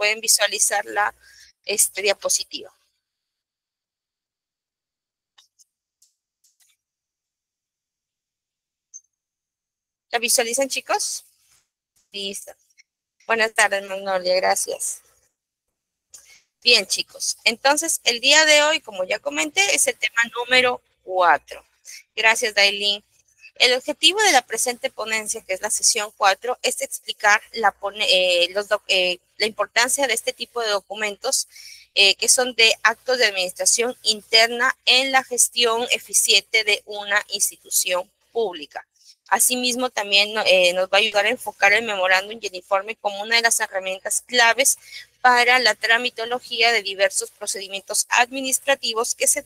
pueden visualizar la diapositiva. ¿La visualizan, chicos? Listo. Buenas tardes, Magnolia, gracias. Bien, chicos. Entonces, el día de hoy, como ya comenté, es el tema número 4. Gracias, Dailin. El objetivo de la presente ponencia, que es la sesión 4, es explicar la importancia de este tipo de documentos que son de actos de administración interna en la gestión eficiente de una institución pública. Asimismo, también nos va a ayudar a enfocar el memorándum y el informe como una de las herramientas claves para la tramitología de diversos procedimientos administrativos que se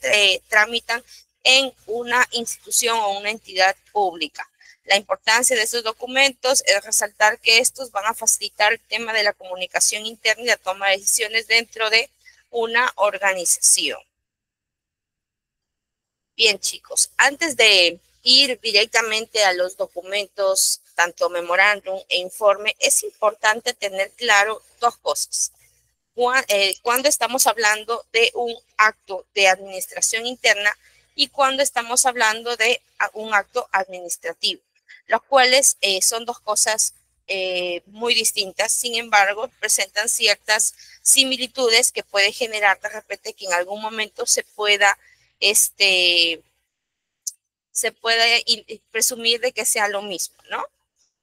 tramitan en una institución o una entidad pública. La importancia de estos documentos es resaltar que estos van a facilitar el tema de la comunicación interna y la toma de decisiones dentro de una organización. Bien, chicos, antes de ir directamente a los documentos, tanto memorándum e informe, es importante tener claro dos cosas. Cuando estamos hablando de un acto de administración interna y cuando estamos hablando de un acto administrativo, los cuales son dos cosas muy distintas, sin embargo, presentan ciertas similitudes que puede generar de repente que en algún momento se pueda presumir de que sea lo mismo, ¿no?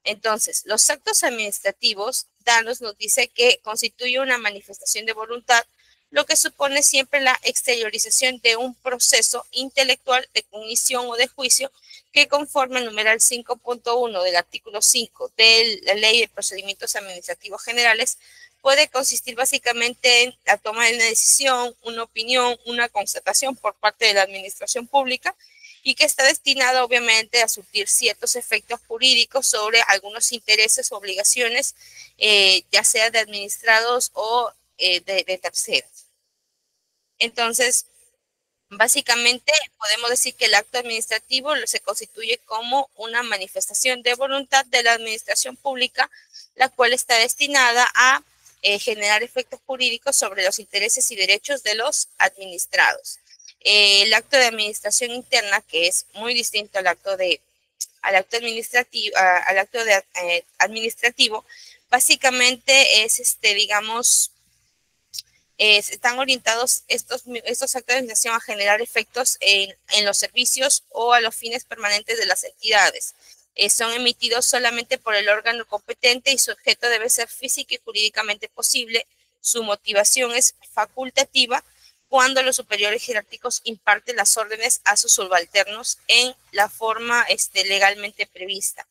Entonces, los actos administrativos, Danos nos dice que constituye una manifestación de voluntad, lo que supone siempre la exteriorización de un proceso intelectual de cognición o de juicio que conforme al numeral 5.1 del artículo 5 de la Ley de Procedimientos Administrativos Generales, puede consistir básicamente en la toma de una decisión, una opinión, una constatación por parte de la administración pública, y que está destinada obviamente a surtir ciertos efectos jurídicos sobre algunos intereses o obligaciones, ya sea de administrados o de terceros. Entonces, básicamente podemos decir que el acto administrativo se constituye como una manifestación de voluntad de la administración pública, la cual está destinada a generar efectos jurídicos sobre los intereses y derechos de los administrados. El acto de administración interna, que es muy distinto al acto administrativo, básicamente es, digamos, están orientados estos actos de administración a generar efectos en los servicios o a los fines permanentes de las entidades. Son emitidos solamente por el órgano competente y su objeto debe ser física y jurídicamente posible. Su motivación es facultativa cuando los superiores jerárquicos imparten las órdenes a sus subalternos en la forma legalmente prevista.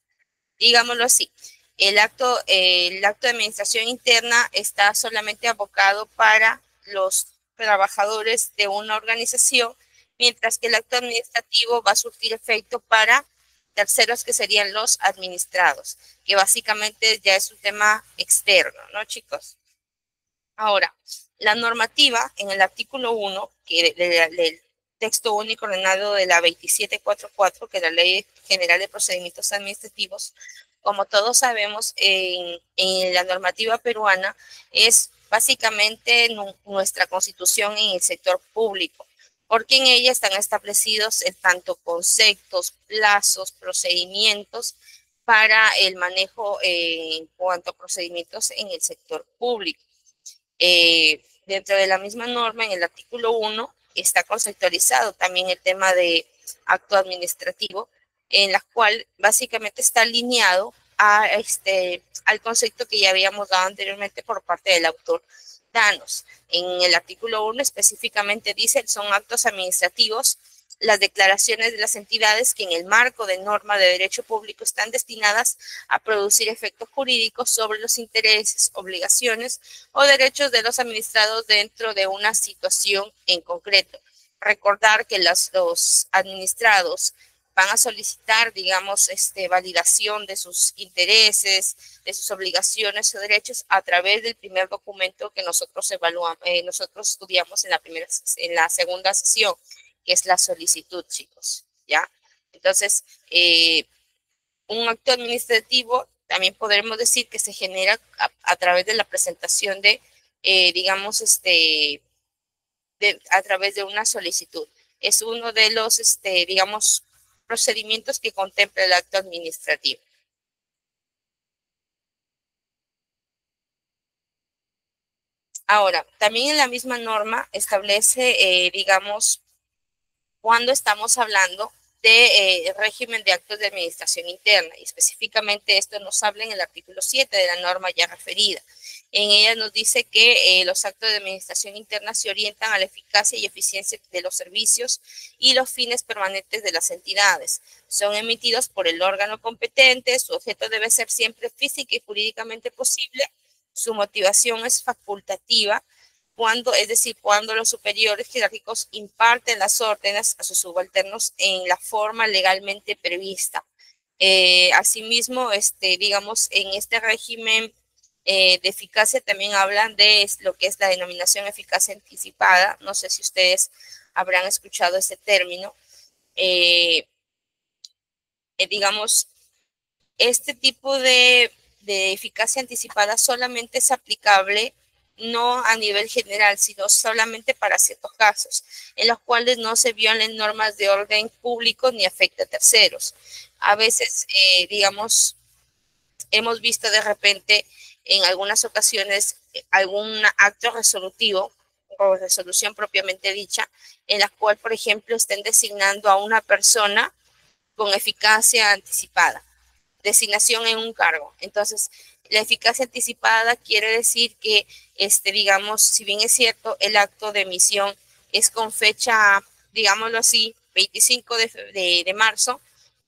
Digámoslo así, el acto de administración interna está solamente abocado para los trabajadores de una organización, mientras que el acto administrativo va a surtir efecto para terceros que serían los administrados, que básicamente ya es un tema externo, ¿no, chicos? Ahora, la normativa en el artículo 1 del texto único ordenado de la 2744, que es la Ley General de Procedimientos Administrativos, como todos sabemos, en la normativa peruana es básicamente nuestra constitución en el sector público, porque en ella están establecidos tanto conceptos, plazos, procedimientos para el manejo en cuanto a procedimientos en el sector público. Dentro de la misma norma, en el artículo 1, está conceptualizado también el tema de acto administrativo, en la cual básicamente está alineado al concepto que ya habíamos dado anteriormente por parte del autor Danos. En el artículo 1 específicamente dice, son actos administrativos las declaraciones de las entidades que en el marco de norma de derecho público están destinadas a producir efectos jurídicos sobre los intereses, obligaciones o derechos de los administrados dentro de una situación en concreto. Recordar que los administrados van a solicitar, digamos, validación de sus intereses, de sus obligaciones o derechos a través del primer documento que nosotros nosotros estudiamos en la segunda sesión, que es la solicitud, chicos, ¿ya? Entonces, un acto administrativo también podremos decir que se genera a través de la presentación de digamos, a través de una solicitud. Es uno de los, digamos, procedimientos que contempla el acto administrativo. Ahora, también en la misma norma establece, digamos, cuando estamos hablando de régimen de actos de administración interna, y específicamente esto nos habla en el artículo 7 de la norma ya referida. En ella nos dice que los actos de administración interna se orientan a la eficacia y eficiencia de los servicios y los fines permanentes de las entidades. Son emitidos por el órgano competente, su objeto debe ser siempre física y jurídicamente posible, su motivación es facultativa, cuando, es decir, cuando los superiores jerárquicos imparten las órdenes a sus subalternos en la forma legalmente prevista. Asimismo, digamos, en este régimen de eficacia también hablan de lo que es la denominación eficacia anticipada. No sé si ustedes habrán escuchado ese término. Digamos, este tipo de eficacia anticipada solamente es aplicable no a nivel general, sino solamente para ciertos casos, en los cuales no se violen normas de orden público ni afecta a terceros. A veces, digamos, hemos visto de repente en algunas ocasiones algún acto resolutivo o resolución propiamente dicha, en la cual, por ejemplo, estén designando a una persona con eficacia anticipada, designación en un cargo. Entonces, la eficacia anticipada quiere decir que, digamos, si bien es cierto, el acto de emisión es con fecha, digámoslo así, 25 de marzo,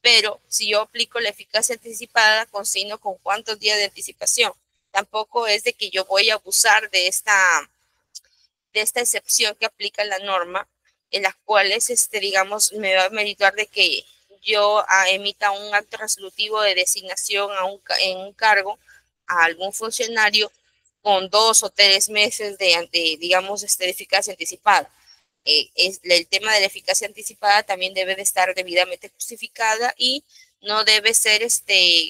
pero si yo aplico la eficacia anticipada, consigno con cuántos días de anticipación. Tampoco es de que yo voy a abusar de esta excepción que aplica la norma, en las cuales, digamos, me va a meritar de que yo emita un acto resolutivo de designación en un cargo a algún funcionario con 2 o 3 meses digamos, de eficacia anticipada. El tema de la eficacia anticipada también debe de estar debidamente justificada y no debe ser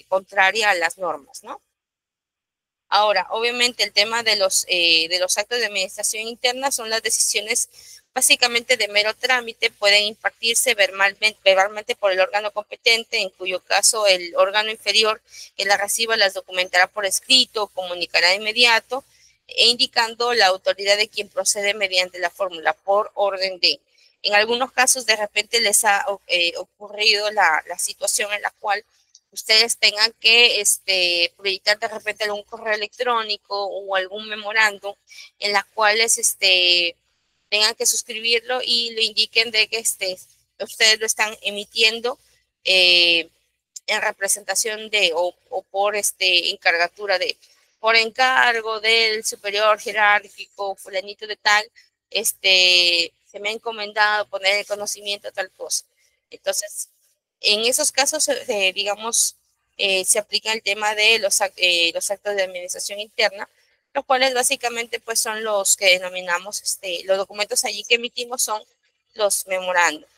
contraria a las normas, ¿no? Ahora, obviamente el tema de los actos de administración interna son las decisiones básicamente de mero trámite, pueden impartirse verbalmente por el órgano competente, en cuyo caso el órgano inferior que la reciba las documentará por escrito o comunicará de inmediato, e indicando la autoridad de quien procede mediante la fórmula por orden de. En algunos casos de repente les ha ocurrido la situación en la cual ustedes tengan que proyectar de repente algún correo electrónico o algún memorando en las cuales tengan que suscribirlo y lo indiquen de que ustedes lo están emitiendo eh, en representación de o por encargatura de, por encargo del superior jerárquico, fulanito de tal, se me ha encomendado poner el conocimiento tal cosa. Entonces, en esos casos, digamos, se aplica el tema de los actos de administración interna, los cuales básicamente pues son los que denominamos, los documentos allí que emitimos son los memorandos.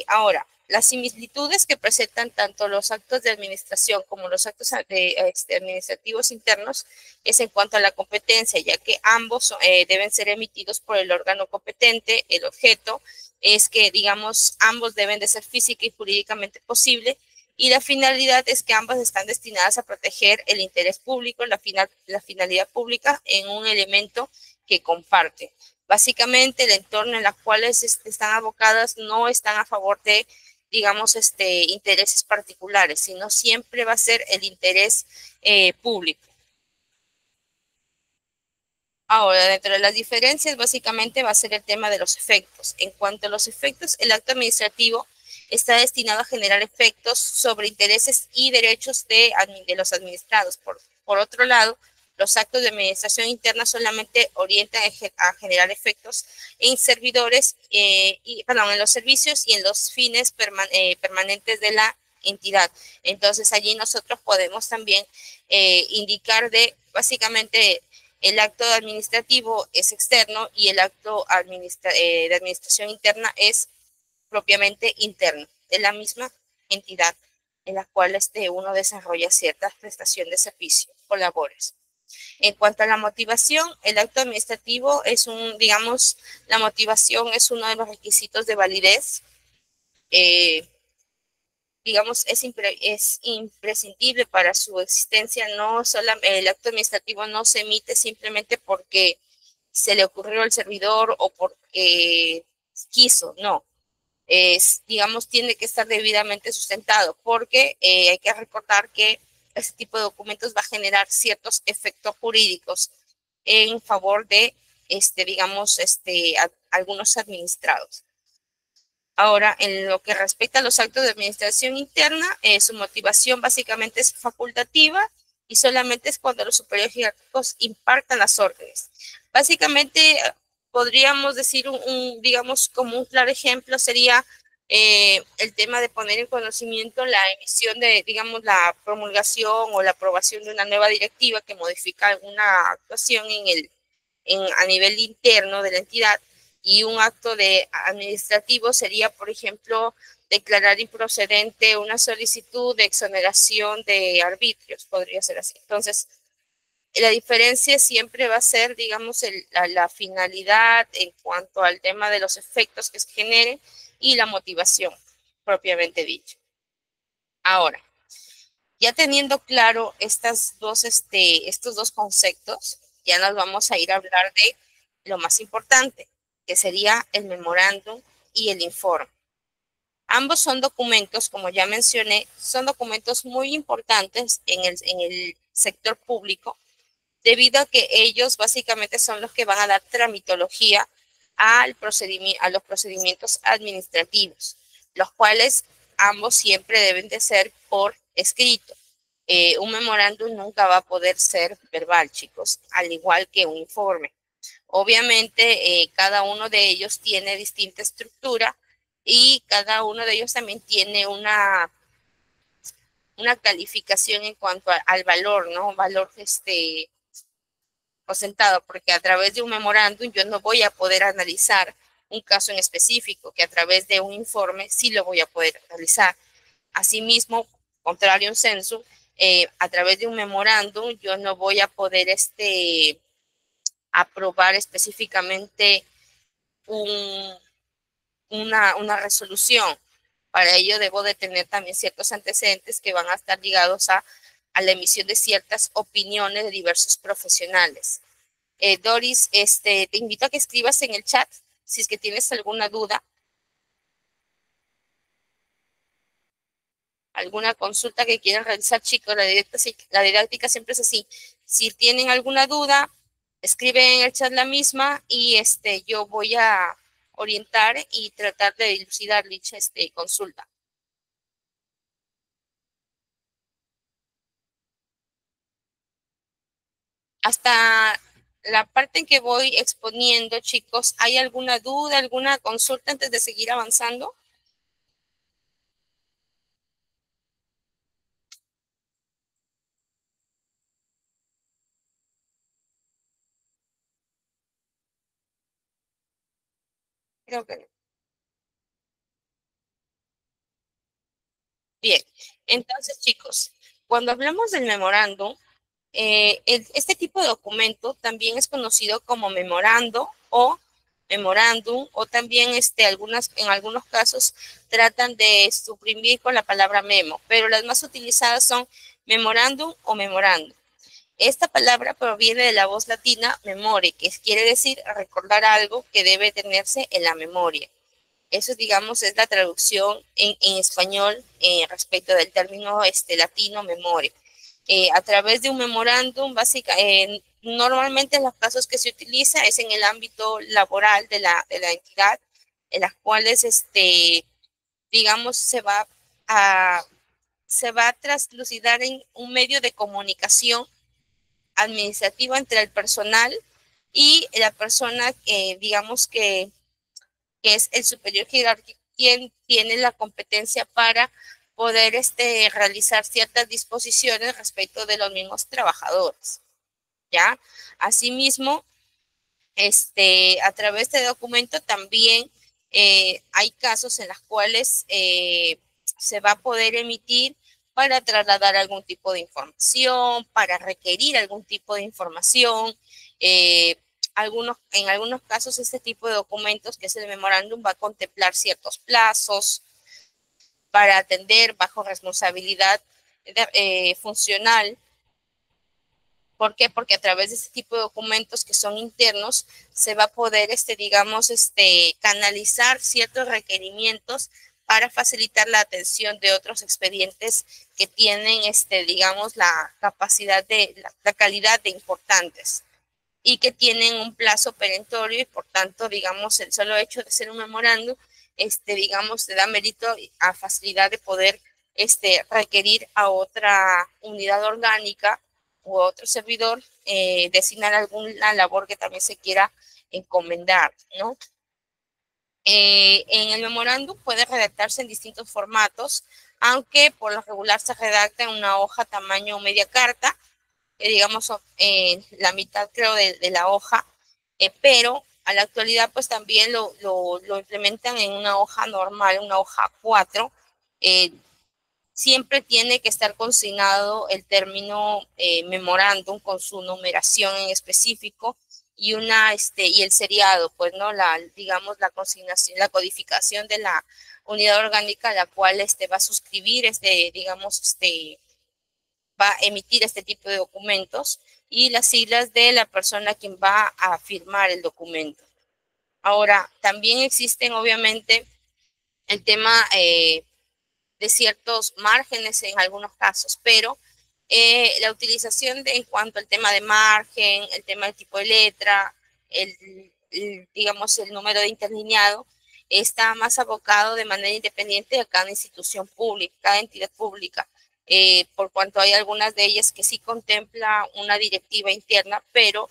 Ahora, las similitudes que presentan tanto los actos de administración como los actos administrativos internos es en cuanto a la competencia, ya que ambos deben ser emitidos por el órgano competente. El objeto es que, digamos, ambos deben de ser física y jurídicamente posible, y la finalidad es que ambas están destinadas a proteger el interés público, la finalidad pública en un elemento que comparte. Básicamente, el entorno en el cual están abocadas no están a favor de, digamos, intereses particulares, sino siempre va a ser el interés público. Ahora, dentro de las diferencias, básicamente va a ser el tema de los efectos. En cuanto a los efectos, el acto administrativo está destinado a generar efectos sobre intereses y derechos de los administrados. Por otro lado, los actos de administración interna solamente orientan a generar efectos en servidores, en los servicios y en los fines permanentes de la entidad. Entonces, allí nosotros podemos también indicar de, básicamente, el acto administrativo es externo y el acto de administración interna es propiamente interno, de la misma entidad en la cual uno desarrolla cierta prestación de servicio o labores. En cuanto a la motivación, el acto administrativo es digamos, la motivación es uno de los requisitos de validez. Digamos, es imprescindible para su existencia. No solamente el acto administrativo no se emite simplemente porque se le ocurrió al servidor o porque quiso, no. Digamos, tiene que estar debidamente sustentado, porque hay que recordar que este tipo de documentos va a generar ciertos efectos jurídicos en favor de, digamos, algunos administrados. Ahora, en lo que respecta a los actos de administración interna, su motivación básicamente es facultativa y solamente es cuando los superiores jerárquicos impartan las órdenes. Básicamente, podríamos decir, digamos, como un claro ejemplo sería el tema de poner en conocimiento la emisión de, digamos, la promulgación o la aprobación de una nueva directiva que modifica alguna actuación a nivel interno de la entidad. Y un acto administrativo sería, por ejemplo, declarar improcedente una solicitud de exoneración de arbitrios, podría ser así. Entonces, la diferencia siempre va a ser, digamos, la finalidad en cuanto al tema de los efectos que se generen y la motivación, propiamente dicho. Ahora, ya teniendo claro estos dos conceptos, ya nos vamos a ir a hablar de lo más importante, que sería el memorándum y el informe. Ambos son documentos, como ya mencioné, son documentos muy importantes en el sector público, debido a que ellos básicamente son los que van a dar tramitología a los procedimientos administrativos, los cuales ambos siempre deben de ser por escrito. Un memorándum nunca va a poder ser verbal, chicos, al igual que un informe. Obviamente, cada uno de ellos tiene distinta estructura y cada uno de ellos también tiene una calificación en cuanto al valor, ¿no? Valor sentado, porque a través de un memorándum yo no voy a poder analizar un caso en específico, que a través de un informe sí lo voy a poder analizar. Asimismo, contrario a un censo, a través de un memorándum yo no voy a poder aprobar específicamente una resolución. Para ello debo de tener también ciertos antecedentes que van a estar ligados a la emisión de ciertas opiniones de diversos profesionales. Doris, te invito a que escribas en el chat si es que tienes alguna duda, alguna consulta que quieran realizar, chicos. La didáctica siempre es así. Si tienen alguna duda, escriben en el chat la misma y yo voy a orientar y tratar de dilucidar dicha consulta. Hasta la parte en que voy exponiendo, chicos, ¿hay alguna duda, alguna consulta antes de seguir avanzando? Creo que no. Bien, entonces, chicos, cuando hablamos del memorándum, este tipo de documento también es conocido como memorando o memorándum, o también en algunos casos tratan de suprimir con la palabra memo, pero las más utilizadas son memorándum o memorando. Esta palabra proviene de la voz latina memore, que quiere decir recordar algo que debe tenerse en la memoria. Eso, digamos, es la traducción en español respecto del término latino memoria. A través de un memorándum, normalmente en los casos que se utiliza es en el ámbito laboral de la entidad, en las cuales, digamos, se va a traslucidar en un medio de comunicación administrativa entre el personal y la persona, digamos, que es el superior jerárquico, quien tiene la competencia para poder realizar ciertas disposiciones respecto de los mismos trabajadores, ¿ya? Asimismo, a través de documento también hay casos en los cuales se va a poder emitir para trasladar algún tipo de información, para requerir algún tipo de información. En algunos casos, este tipo de documentos, que es el memorándum, va a contemplar ciertos plazos para atender bajo responsabilidad funcional. ¿Por qué? Porque a través de este tipo de documentos que son internos se va a poder, digamos, canalizar ciertos requerimientos para facilitar la atención de otros expedientes que tienen, digamos, la capacidad de, la calidad de importantes y que tienen un plazo perentorio y por tanto, digamos, el solo hecho de ser un memorando, digamos, le da mérito a facilidad de poder, requerir a otra unidad orgánica u otro servidor, designar alguna labor que también se quiera encomendar, ¿no? En el memorándum puede redactarse en distintos formatos, aunque por lo regular se redacta en una hoja tamaño media carta, digamos, la mitad creo de la hoja, pero a la actualidad pues también lo implementan en una hoja normal, una hoja 4. Siempre tiene que estar consignado el término memorándum con su numeración en específico y y el seriado, pues, ¿no? Digamos, la consignación, la codificación de la unidad orgánica a la cual va a suscribir, digamos, va a emitir este tipo de documentos y las siglas de la persona quien va a firmar el documento. Ahora, también existen obviamente el tema de ciertos márgenes en algunos casos, pero la utilización en cuanto al tema de margen, el tema del tipo de letra, digamos, el número de interlineado, está más abocado de manera independiente a cada institución pública, cada entidad pública, por cuanto hay algunas de ellas que sí contempla una directiva interna, pero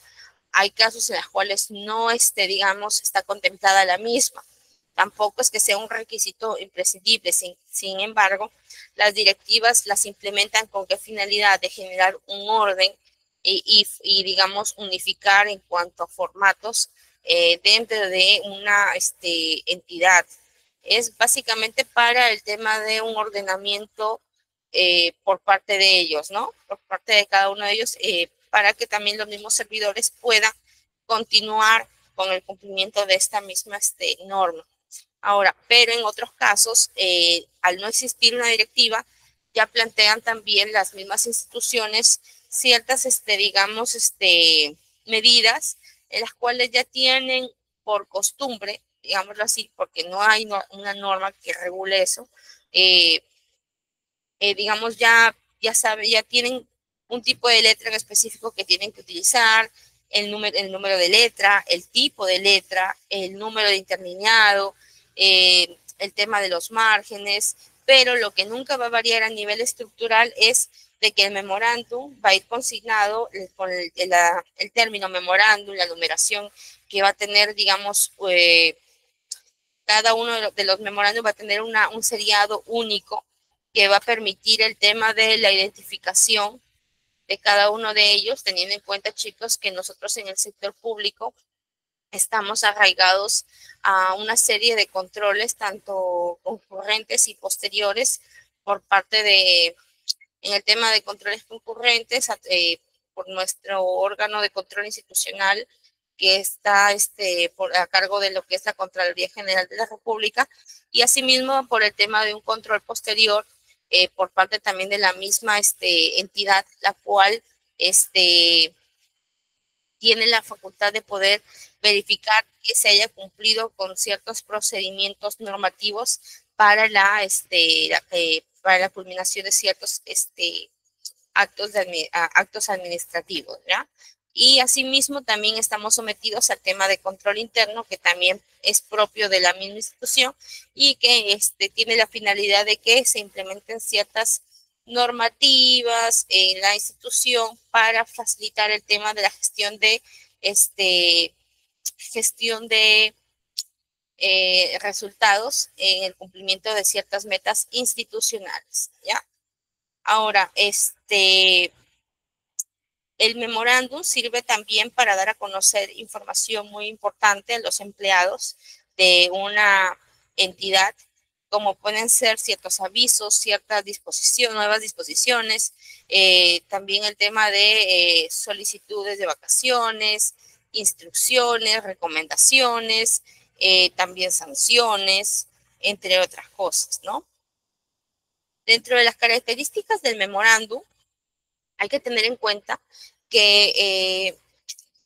hay casos en los cuales no, digamos, está contemplada la misma. Tampoco es que sea un requisito imprescindible. Sin embargo, las directivas las implementan con qué finalidad de generar un orden y digamos, unificar en cuanto a formatos dentro de una entidad. Es básicamente para el tema de un ordenamiento por parte de ellos, ¿no? Por parte de cada uno de ellos, para que también los mismos servidores puedan continuar con el cumplimiento de esta misma norma. Ahora, pero en otros casos, al no existir una directiva, ya plantean también las mismas instituciones ciertas, digamos, medidas en las cuales ya tienen por costumbre, digámoslo así, porque no hay una norma que regule eso, digamos, ya tienen un tipo de letra en específico que tienen que utilizar, el número de letra, el tipo de letra, el número de interlineado, el tema de los márgenes, pero lo que nunca va a variar a nivel estructural es de que el memorándum va a ir consignado con el término memorándum, la numeración que va a tener, digamos, cada uno de los memorándum va a tener un seriado único que va a permitir el tema de la identificación de cada uno de ellos, teniendo en cuenta, chicos, que nosotros en el sector público estamos arraigados a una serie de controles, tanto concurrentes y posteriores, por parte en el tema de controles concurrentes, por nuestro órgano de control institucional, que está a cargo de lo que es la Contraloría General de la República, y asimismo por el tema de un control posterior por parte también de la misma entidad, la cual tiene la facultad de poder verificar que se haya cumplido con ciertos procedimientos normativos para para la culminación de ciertos actos administrativos, ¿ya? Y asimismo también estamos sometidos al tema de control interno, que también es propio de la misma institución y que tiene la finalidad de que se implementen ciertas normativas en la institución para facilitar el tema de la gestión de resultados en el cumplimiento de ciertas metas institucionales, ¿ya? Ahora, el memorándum sirve también para dar a conocer información muy importante a los empleados de una entidad como pueden ser ciertos avisos, ciertas disposiciones, nuevas disposiciones, también el tema de solicitudes de vacaciones, instrucciones, recomendaciones, también sanciones, entre otras cosas, ¿no? Dentro de las características del memorándum, hay que tener en cuenta que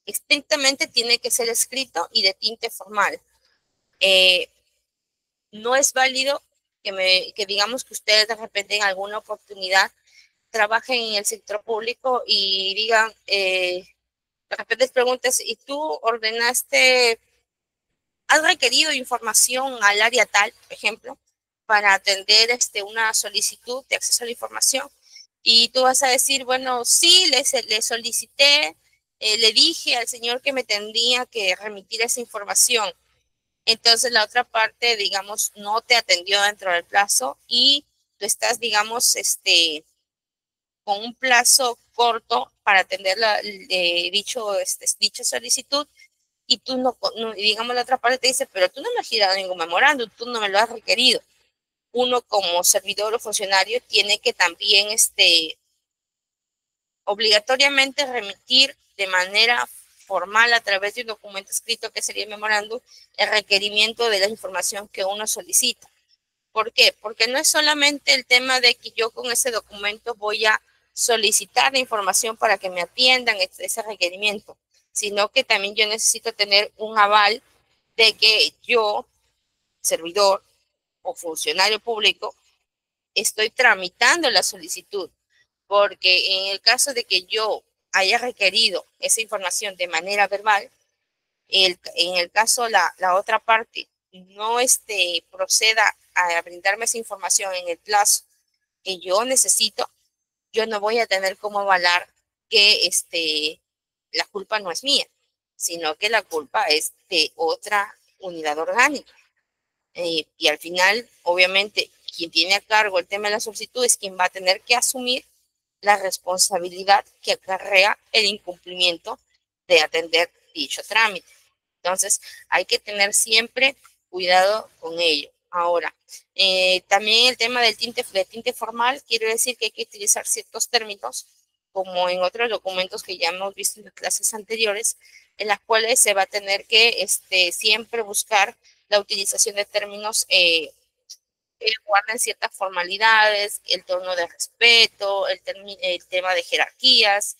estrictamente tiene que ser escrito y de tinte formal. No es válido que digamos que ustedes de repente en alguna oportunidad trabajen en el sector público y digan, de repente les preguntes, ¿y tú ordenaste, has requerido información al área tal, por ejemplo, para atender una solicitud de acceso a la información? Y tú vas a decir, bueno, sí, le solicité, le dije al señor que me tendría que remitir esa información. Entonces la otra parte, digamos, no te atendió dentro del plazo y tú estás, digamos, con un plazo corto para atender dicha solicitud y tú no, digamos, la otra parte te dice, pero tú no me has girado ningún memorándum, tú no me lo has requerido. Uno como servidor o funcionario tiene que también, obligatoriamente remitir de manera formal a través de un documento escrito que sería el memorándum el requerimiento de la información que uno solicita. ¿Por qué? Porque no es solamente el tema de que yo con ese documento voy a solicitar la información para que me atiendan ese requerimiento, sino que también yo necesito tener un aval de que yo, servidor o funcionario público, estoy tramitando la solicitud, porque en el caso de que yo haya requerido esa información de manera verbal, en el caso la otra parte no proceda a brindarme esa información en el plazo que yo necesito, yo no voy a tener cómo avalar que la culpa no es mía, sino que la culpa es de otra unidad orgánica. Y al final, obviamente, quien tiene a cargo el tema de la solicitud es quien va a tener que asumir la responsabilidad que acarrea el incumplimiento de atender dicho trámite. Entonces, hay que tener siempre cuidado con ello. Ahora, también el tema del tinte formal, quiere decir que hay que utilizar ciertos términos, como en otros documentos que ya hemos visto en las clases anteriores, en las cuales se va a tener que siempre buscar la utilización de términos que guarden ciertas formalidades, el tono de respeto, el tema de jerarquías.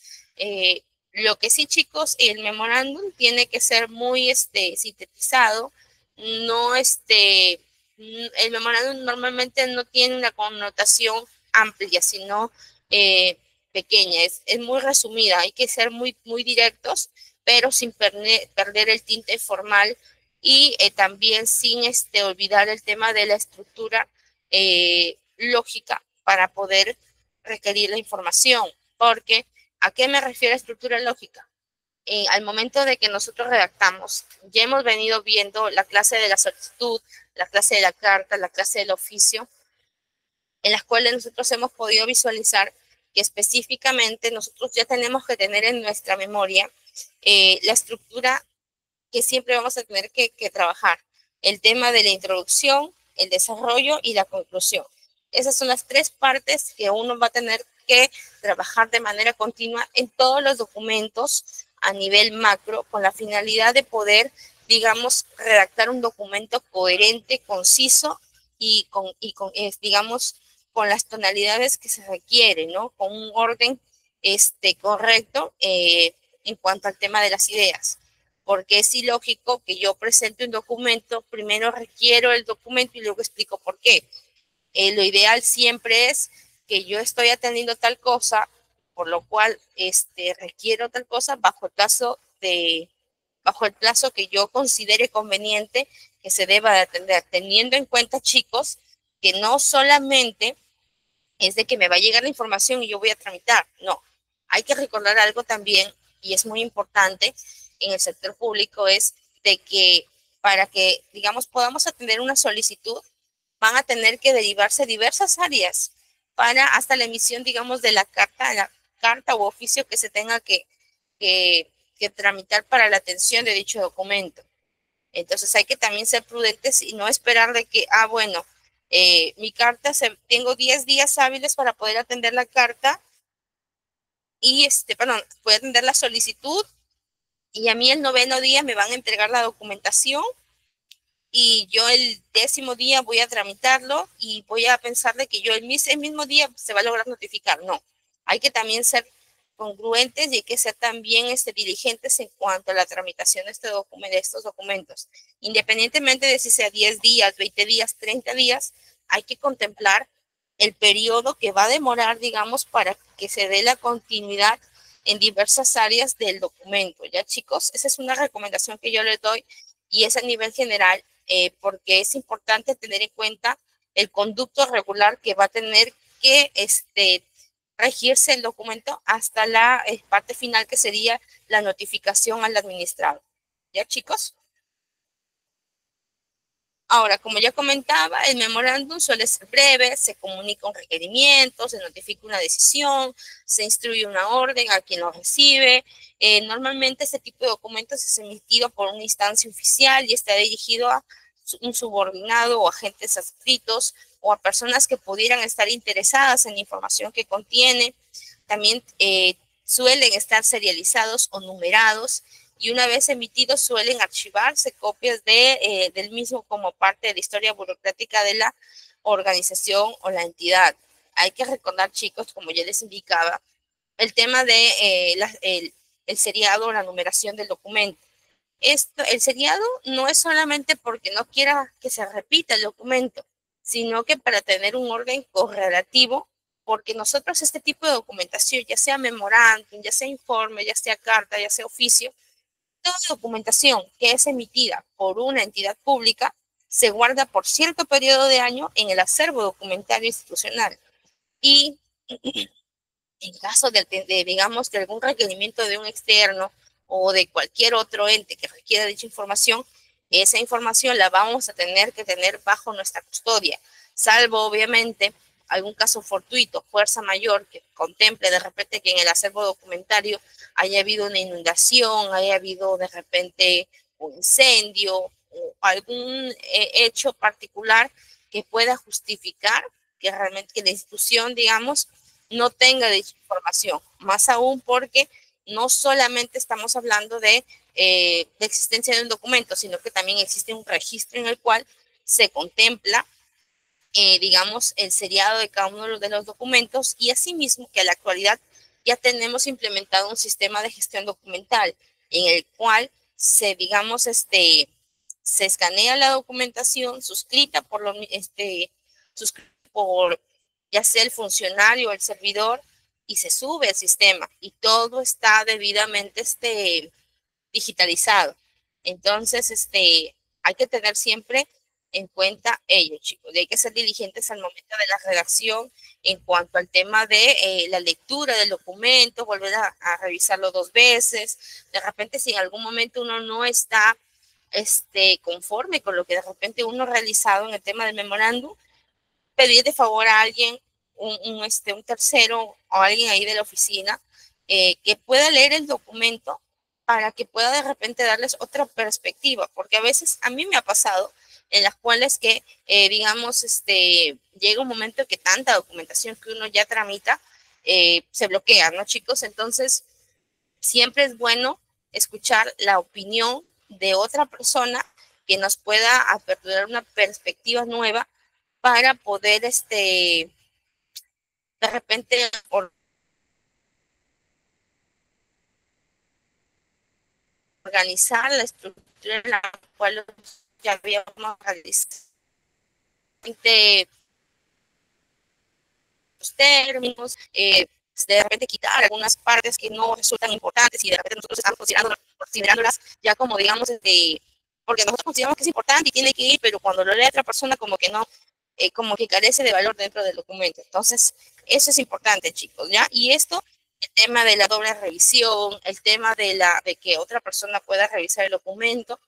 Lo que sí, chicos, el memorándum tiene que ser muy sintetizado. No, el memorándum normalmente no tiene una connotación amplia, sino pequeña, es muy resumida. Hay que ser muy, muy directos, pero sin perder el tinte formal y también sin olvidar el tema de la estructura lógica para poder requerir la información. Porque, ¿a qué me refiero a estructura lógica? Al momento de que nosotros redactamos, ya hemos venido viendo la clase de la solicitud, la clase de la carta, la clase del oficio, en las cuales nosotros hemos podido visualizar que específicamente nosotros ya tenemos que tener en nuestra memoria la estructura que siempre vamos a tener que trabajar. El tema de la introducción, el desarrollo y la conclusión. Esas son las tres partes que uno va a tener que trabajar de manera continua en todos los documentos a nivel macro con la finalidad de poder, digamos, redactar un documento coherente, conciso y digamos, con las tonalidades que se requieren, ¿no? Con un orden correcto en cuanto al tema de las ideas, porque es ilógico que yo presente un documento, primero requiero el documento y luego explico por qué. Lo ideal siempre es que yo estoy atendiendo tal cosa, por lo cual requiero tal cosa bajo el plazo que yo considere conveniente que se deba de atender, teniendo en cuenta, chicos, que no solamente es de que me va a llegar la información y yo voy a tramitar. No, hay que recordar algo también, y es muy importante en el sector público, es de que para que, digamos, podamos atender una solicitud, van a tener que derivarse diversas áreas para hasta la emisión, digamos, de la carta u oficio que se tenga que tramitar para la atención de dicho documento. Entonces hay que también ser prudentes y no esperar de que, bueno, Mi carta, tengo 10 días hábiles para poder atender la carta y, perdón, voy a atender la solicitud y a mí el 9º día me van a entregar la documentación y yo el 10º día voy a tramitarlo y voy a pensar de que yo el mismo día se va a lograr notificar. No, hay que también ser congruentes y hay que ser también diligentes en cuanto a la tramitación de estos documentos. Independientemente de si sea 10 días, 20 días, 30 días, hay que contemplar el periodo que va a demorar, digamos, para que se dé la continuidad en diversas áreas del documento. Ya, chicos, esa es una recomendación que yo les doy y es a nivel general, porque es importante tener en cuenta el conducto regular que va a tener que regirse el documento hasta la parte final, que sería la notificación al administrador. ¿Ya, chicos? Ahora, como ya comentaba, el memorándum suele ser breve, se comunica un requerimiento, se notifica una decisión, se instruye una orden a quien lo recibe. Normalmente este tipo de documentos es emitido por una instancia oficial y está dirigido a un subordinado o agentes adscritos o a personas que pudieran estar interesadas en la información que contiene. También suelen estar serializados o numerados y una vez emitidos suelen archivarse copias del mismo como parte de la historia burocrática de la organización o la entidad. Hay que recordar, chicos, como ya les indicaba, el tema de el seriado o la numeración del documento. El seriado no es solamente porque no quiera que se repita el documento, sino que para tener un orden correlativo, porque nosotros este tipo de documentación, ya sea memorándum, ya sea informe, ya sea carta, ya sea oficio, toda documentación que es emitida por una entidad pública se guarda por cierto periodo de año en el acervo documentario institucional. Y en caso digamos, de algún requerimiento de un externo o de cualquier otro ente que requiera dicha información, esa información la vamos a tener que tener bajo nuestra custodia, salvo obviamente algún caso fortuito, fuerza mayor, que contemple de repente que en el acervo documentario haya habido una inundación, haya habido de repente un incendio o algún hecho particular que pueda justificar que realmente que la institución, digamos, no tenga dicha información, más aún porque no solamente estamos hablando de la existencia de un documento, sino que también existe un registro en el cual se contempla, digamos, el seriado de cada uno de los documentos y asimismo que a la actualidad ya tenemos implementado un sistema de gestión documental en el cual digamos, se escanea la documentación suscrita por ya sea el funcionario o el servidor, y se sube al sistema y todo está debidamente digitalizado. Entonces, hay que tener siempre en cuenta ello, chicos. Y hay que ser diligentes al momento de la redacción en cuanto al tema de la lectura del documento, volver a revisarlo 2 veces. De repente, si en algún momento uno no está conforme con lo que de repente uno ha realizado en el tema del memorándum, pedir de favor a alguien, un tercero o alguien ahí de la oficina que pueda leer el documento para que pueda de repente darles otra perspectiva, porque a veces a mí me ha pasado en las cuales que, digamos, llega un momento que tanta documentación que uno ya tramita se bloquea, ¿no, chicos? Entonces, siempre es bueno escuchar la opinión de otra persona que nos pueda aperturar una perspectiva nueva para poder, de repente, organizar la estructura en la cual ya habíamos realizado los términos, de repente quitar algunas partes que no resultan importantes y de repente nosotros estamos considerándolas ya como, digamos, porque nosotros consideramos que es importante y tiene que ir, pero cuando lo lee otra persona como que no, como que carece de valor dentro del documento. Entonces, eso es importante, chicos, ¿ya? Y esto, el tema de la doble revisión, el tema de que otra persona pueda revisar el documento,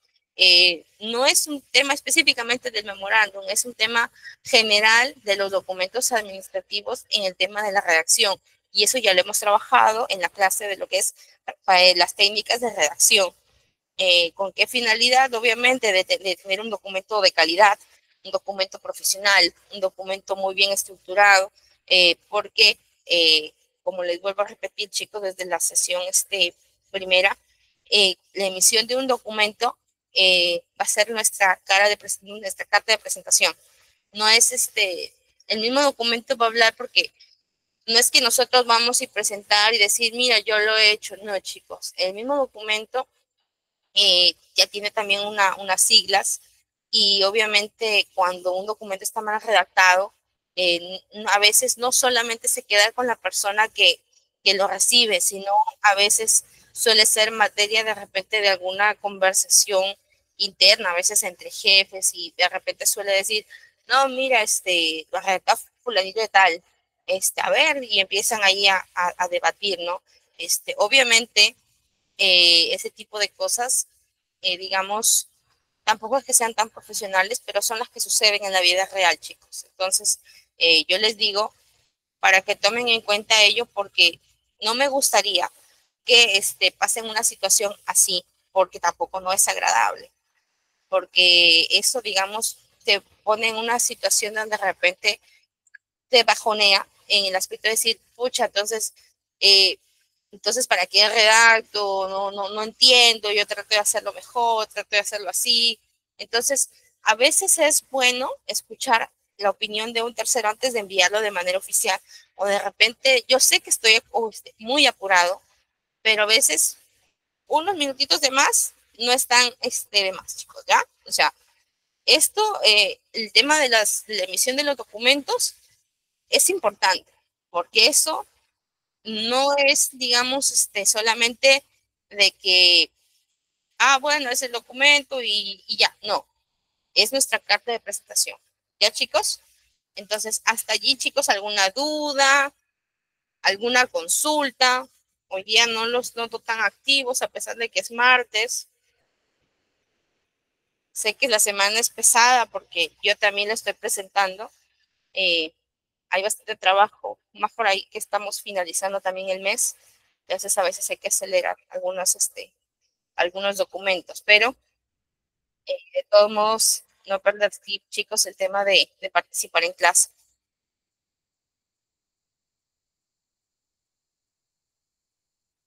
no es un tema específicamente del memorándum, es un tema general de los documentos administrativos en el tema de la redacción. Y eso ya lo hemos trabajado en la clase de lo que es las técnicas de redacción. ¿Con qué finalidad? Obviamente de tener un documento de calidad, un documento profesional, un documento muy bien estructurado, porque, como les vuelvo a repetir, chicos, desde la sesión primera, la emisión de un documento va a ser nuestra nuestra carta de presentación. No es el mismo documento va a hablar porque no es que nosotros vamos a presentar y decir, mira, yo lo he hecho. No, chicos, el mismo documento ya tiene también unas siglas y obviamente cuando un documento está mal redactado, a veces no solamente se queda con la persona que lo recibe, sino a veces suele ser materia de repente de alguna conversación interna, a veces entre jefes y de repente suele decir, no, mira, lo redactó fulanito de tal, a ver, y empiezan ahí a debatir, ¿no? Obviamente, ese tipo de cosas, digamos, tampoco es que sean tan profesionales, pero son las que suceden en la vida real, chicos. Entonces, yo les digo para que tomen en cuenta ello porque no me gustaría que pasen una situación así, porque tampoco no es agradable, porque eso, digamos, te pone en una situación donde de repente te bajonea en el aspecto de decir, pucha, entonces, ¿para qué redacto? No entiendo, yo trato de hacerlo mejor, trato de hacerlo así. Entonces, a veces es bueno escuchar la opinión de un tercero antes de enviarlo de manera oficial. O de repente, yo sé que estoy muy apurado, pero a veces unos minutitos de más no están de más, chicos, ¿ya? O sea, el tema de la emisión de los documentos es importante, porque eso no es, digamos, solamente de que, bueno, es el documento y ya, no, es nuestra carta de presentación. ¿Ya, chicos? Entonces, hasta allí, chicos, ¿alguna duda? ¿Alguna consulta? Hoy día no los noto tan activos a pesar de que es martes. Sé que la semana es pesada porque yo también la estoy presentando. Eh, Hay bastante trabajo, más por ahí que estamos finalizando también el mes. Entonces a veces hay que acelerar algunos documentos, pero de todos modos, no perder, chicos, el tema de participar en clase.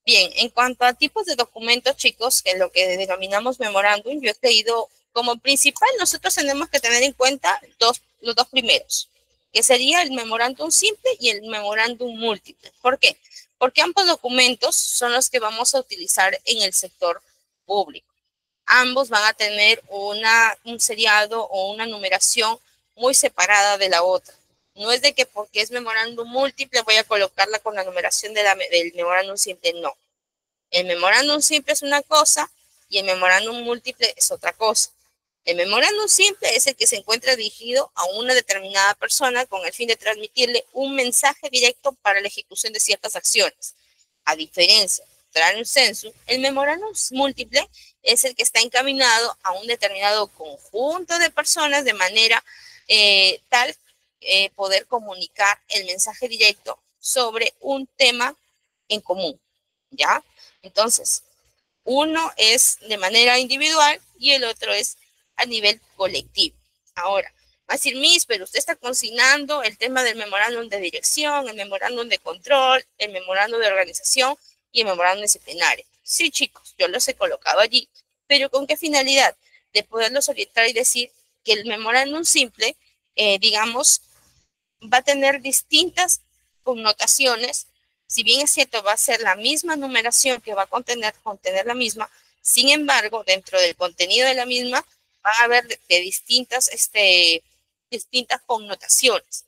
Bien, en cuanto a tipos de documentos, chicos, que lo que denominamos memorándum, yo he creído como principal, nosotros tenemos que tener en cuenta los dos primeros, que sería el memorándum simple y el memorándum múltiple. ¿Por qué? Porque ambos documentos son los que vamos a utilizar en el sector público. Ambos van a tener un seriado o una numeración muy separada de la otra. No es de que porque es memorándum múltiple voy a colocarla con la numeración del memorándum simple, no. El memorándum simple es una cosa y el memorándum múltiple es otra cosa. El memorándum simple es el que se encuentra dirigido a una determinada persona con el fin de transmitirle un mensaje directo para la ejecución de ciertas acciones. A diferencia del un censo, el memorándum múltiple es el que está encaminado a un determinado conjunto de personas de manera tal poder comunicar el mensaje directo sobre un tema en común, ¿ya? Entonces, uno es de manera individual y el otro es a nivel colectivo. Ahora, va a decir, Miss, pero usted está consignando el tema del memorándum de dirección, el memorándum de control, el memorándum de organización y el memorándum disciplinario. Sí, chicos, yo los he colocado allí, pero ¿con qué finalidad? De poderlos orientar y decir que el memorándum simple, digamos, va a tener distintas connotaciones. Si bien es cierto, va a ser la misma numeración que va a contener la misma, sin embargo, dentro del contenido de la misma, va a haber de distintas connotaciones.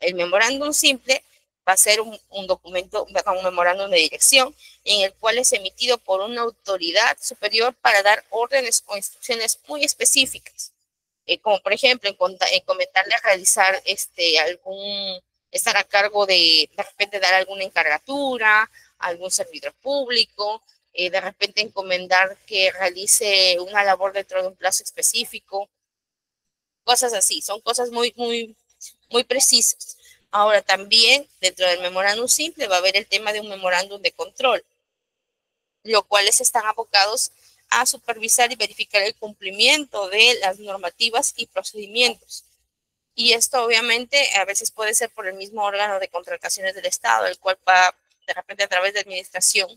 El memorándum simple va a ser un documento, un memorándum de dirección, en el cual es emitido por una autoridad superior para dar órdenes o instrucciones muy específicas, como por ejemplo en comentarle a realizar estar a cargo de repente dar alguna encargatura, a algún servidor público, de repente encomendar que realice una labor dentro de un plazo específico, cosas así, son cosas muy precisas. Ahora también dentro del memorándum simple va a haber el tema de un memorándum de control, los cuales están abocados a supervisar y verificar el cumplimiento de las normativas y procedimientos. Y esto obviamente a veces puede ser por el mismo órgano de contrataciones del Estado, el cual va de repente a través de administración,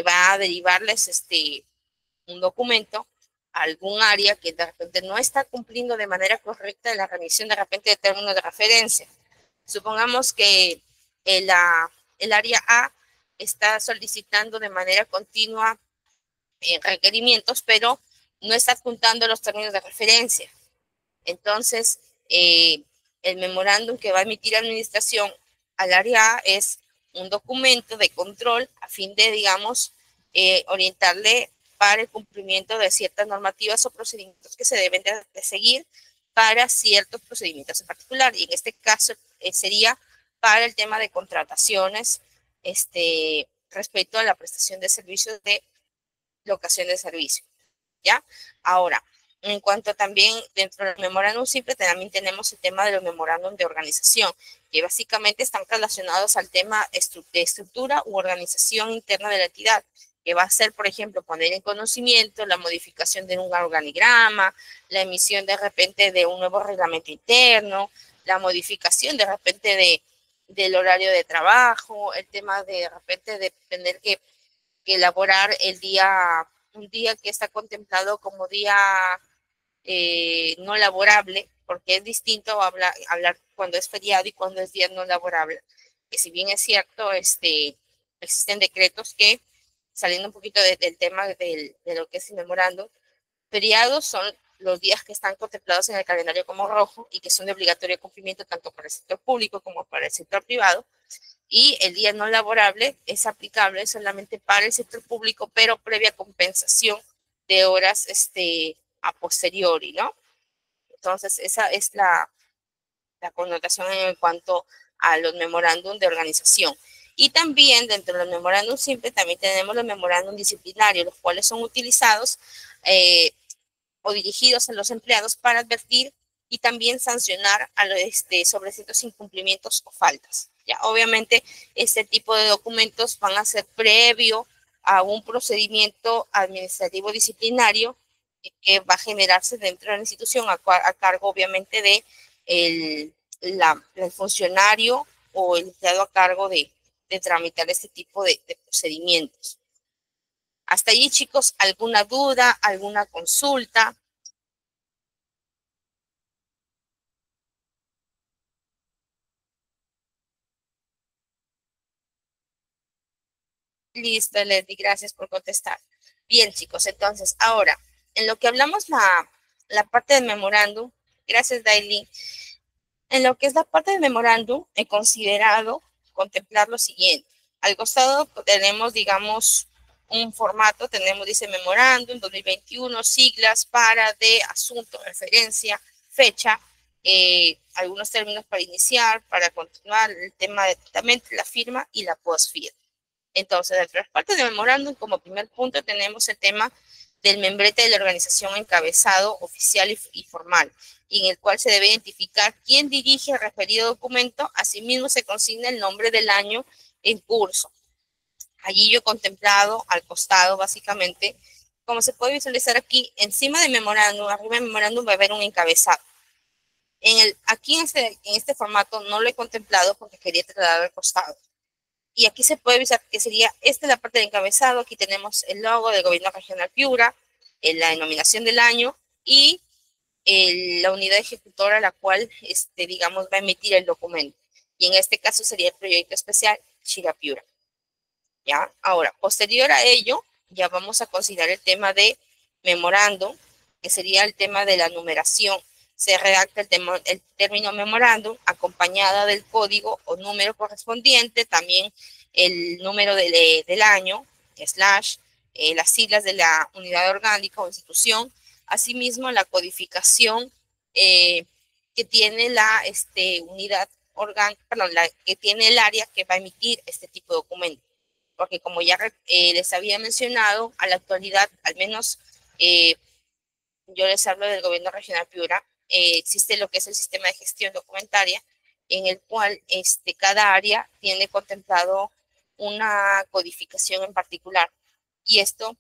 va a derivarles un documento a algún área que de repente no está cumpliendo de manera correcta en la remisión de repente de términos de referencia. Supongamos que el área A está solicitando de manera continua requerimientos, pero no está adjuntando los términos de referencia. Entonces, el memorándum que va a emitir la administración al área A es un documento de control a fin de, digamos, orientarle para el cumplimiento de ciertas normativas o procedimientos que se deben de seguir para ciertos procedimientos en particular. Y en este caso sería para el tema de contrataciones respecto a la prestación de servicios de locación de servicio. ¿Ya? Ahora, en cuanto también dentro del memorándum simple, también tenemos el tema de los memorándum de organización, que básicamente están relacionados al tema de estructura u organización interna de la entidad, que va a ser, por ejemplo, poner en conocimiento la modificación de un organigrama, la emisión de repente de un nuevo reglamento interno, la modificación de repente del horario de trabajo, el tema de repente de tener que elaborar un día que está contemplado como día no laborable, porque es distinto hablar cuando es feriado y cuando es día no laborable. Que si bien es cierto, existen decretos que, saliendo un poquito del tema de lo que es el memorándum, feriados son los días que están contemplados en el calendario como rojo y que son de obligatorio cumplimiento tanto para el sector público como para el sector privado. Y el día no laborable es aplicable solamente para el sector público, pero previa compensación de horas a posteriori, ¿no? Entonces, esa es la connotación en cuanto a los memorándum de organización. Y también dentro de los memorándum simple también tenemos los memorándum disciplinarios, los cuales son utilizados o dirigidos a los empleados para advertir y también sancionar sobre ciertos incumplimientos o faltas. Ya, obviamente, este tipo de documentos van a ser previo a un procedimiento administrativo disciplinario que va a generarse dentro de la institución a cargo, obviamente, de el funcionario o el empleado a cargo de tramitar este tipo de procedimientos. Hasta allí, chicos, ¿alguna duda, alguna consulta? Listo, Leslie, gracias por contestar. Bien, chicos, entonces, ahora, en lo que hablamos la parte del memorándum, gracias, Daily. En lo que es la parte del memorándum, he considerado contemplar lo siguiente. Al costado tenemos, digamos, un formato, dice memorándum 2021, siglas para, de, asunto, referencia, fecha, algunos términos para iniciar, para continuar, el tema de tratamiento, la firma y la postfirma. Entonces, dentro de las partes del memorándum, como primer punto, tenemos el tema del membrete de la organización encabezado oficial y formal, y en el cual se debe identificar quién dirige el referido documento. Asimismo, se consigna el nombre del año en curso. Allí yo he contemplado al costado, básicamente, como se puede visualizar aquí, encima del memorándum, arriba del memorándum va a haber un encabezado. Aquí en este formato no lo he contemplado porque quería trasladar al costado. Y aquí se puede ver que sería, esta es la parte del encabezado, aquí tenemos el logo del Gobierno Regional Piura, la denominación del año y la unidad ejecutora a la cual, digamos, va a emitir el documento. Y en este caso sería el proyecto especial Chira Piura. ¿Ya? Ahora, posterior a ello, ya vamos a considerar el tema de memorándum, que sería el tema de la numeración. Se redacta el término memorándum acompañada del código o número correspondiente, también el número del año, slash, las siglas de la unidad orgánica o institución, asimismo la codificación que tiene la unidad orgánica, perdón, que tiene el área que va a emitir este tipo de documento. Porque como ya les había mencionado, a la actualidad, al menos yo les hablo del Gobierno Regional Piura, existe lo que es el sistema de gestión documentaria, en el cual cada área tiene contemplado una codificación en particular. Y esto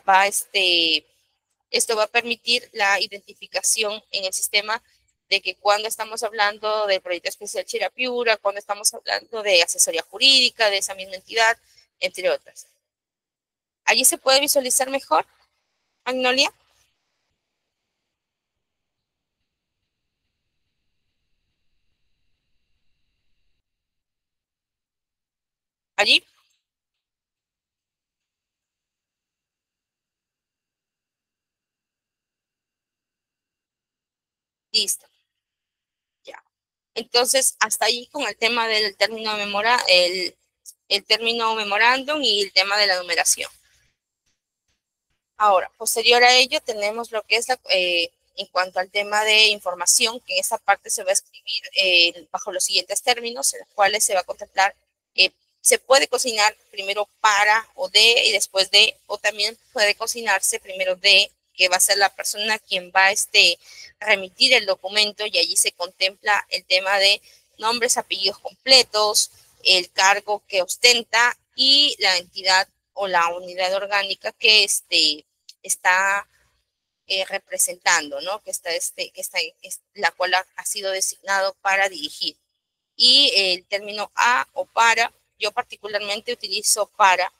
va, esto va a permitir la identificación en el sistema de que cuando estamos hablando del proyecto especial Chirapiura, cuando estamos hablando de asesoría jurídica de esa misma entidad, entre otras. Allí se puede visualizar mejor, Magnolia. Allí, listo, ya. Entonces, hasta ahí con el tema del término el término memorándum y el tema de la numeración. Ahora, posterior a ello, tenemos lo que es en cuanto al tema de información, que en esta parte se va a escribir bajo los siguientes términos, en los cuales se va a contemplar, se puede cocinar primero para o de y después de, o también puede cocinarse primero de, que va a ser la persona quien va a remitir el documento, y allí se contempla el tema de nombres, apellidos completos, el cargo que ostenta y la entidad o la unidad orgánica que está representando, ¿no? La cual ha sido designado para dirigir. Y el término a o para, yo particularmente utilizo para,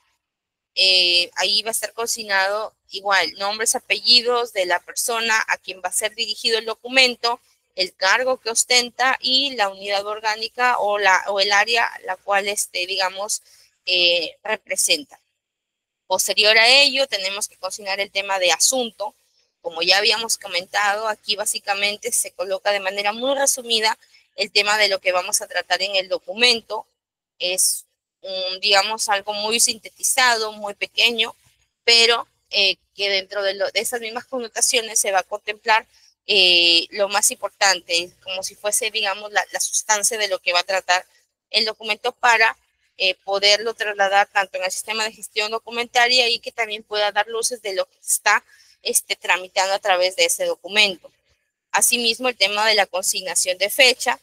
ahí va a estar consignado igual nombres, apellidos de la persona a quien va a ser dirigido el documento, el cargo que ostenta y la unidad orgánica o el área la cual, digamos, representa. Posterior a ello, tenemos que consignar el tema de asunto. Como ya habíamos comentado, aquí básicamente se coloca de manera muy resumida el tema de lo que vamos a tratar en el documento. Es, digamos, algo muy sintetizado, muy pequeño, pero que dentro de esas mismas connotaciones se va a contemplar lo más importante, como si fuese, digamos, la sustancia de lo que va a tratar el documento para poderlo trasladar tanto en el sistema de gestión documentaria y que también pueda dar luces de lo que está tramitando a través de ese documento. Asimismo, el tema de la consignación de fecha,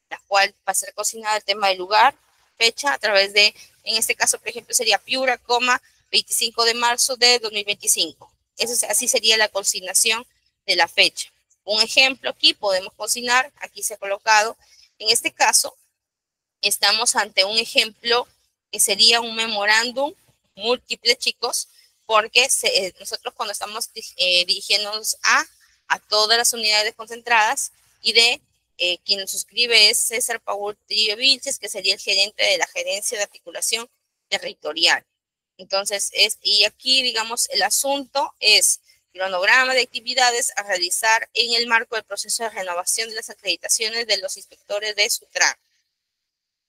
la cual va a ser consignada el tema de lugar, fecha, a través de, en este caso, por ejemplo, sería Piura, 25 de marzo de 2025. Así sería la consignación de la fecha. Un ejemplo aquí podemos consignar, aquí se ha colocado, en este caso, estamos ante un ejemplo que sería un memorándum múltiple, chicos, porque nosotros cuando estamos dirigiéndonos a todas las unidades concentradas y quien nos suscribe es César Paul Trillo Vilches, que sería el gerente de la gerencia de articulación territorial. Entonces, y aquí, digamos, el asunto es cronograma de actividades a realizar en el marco del proceso de renovación de las acreditaciones de los inspectores de SUTRAN.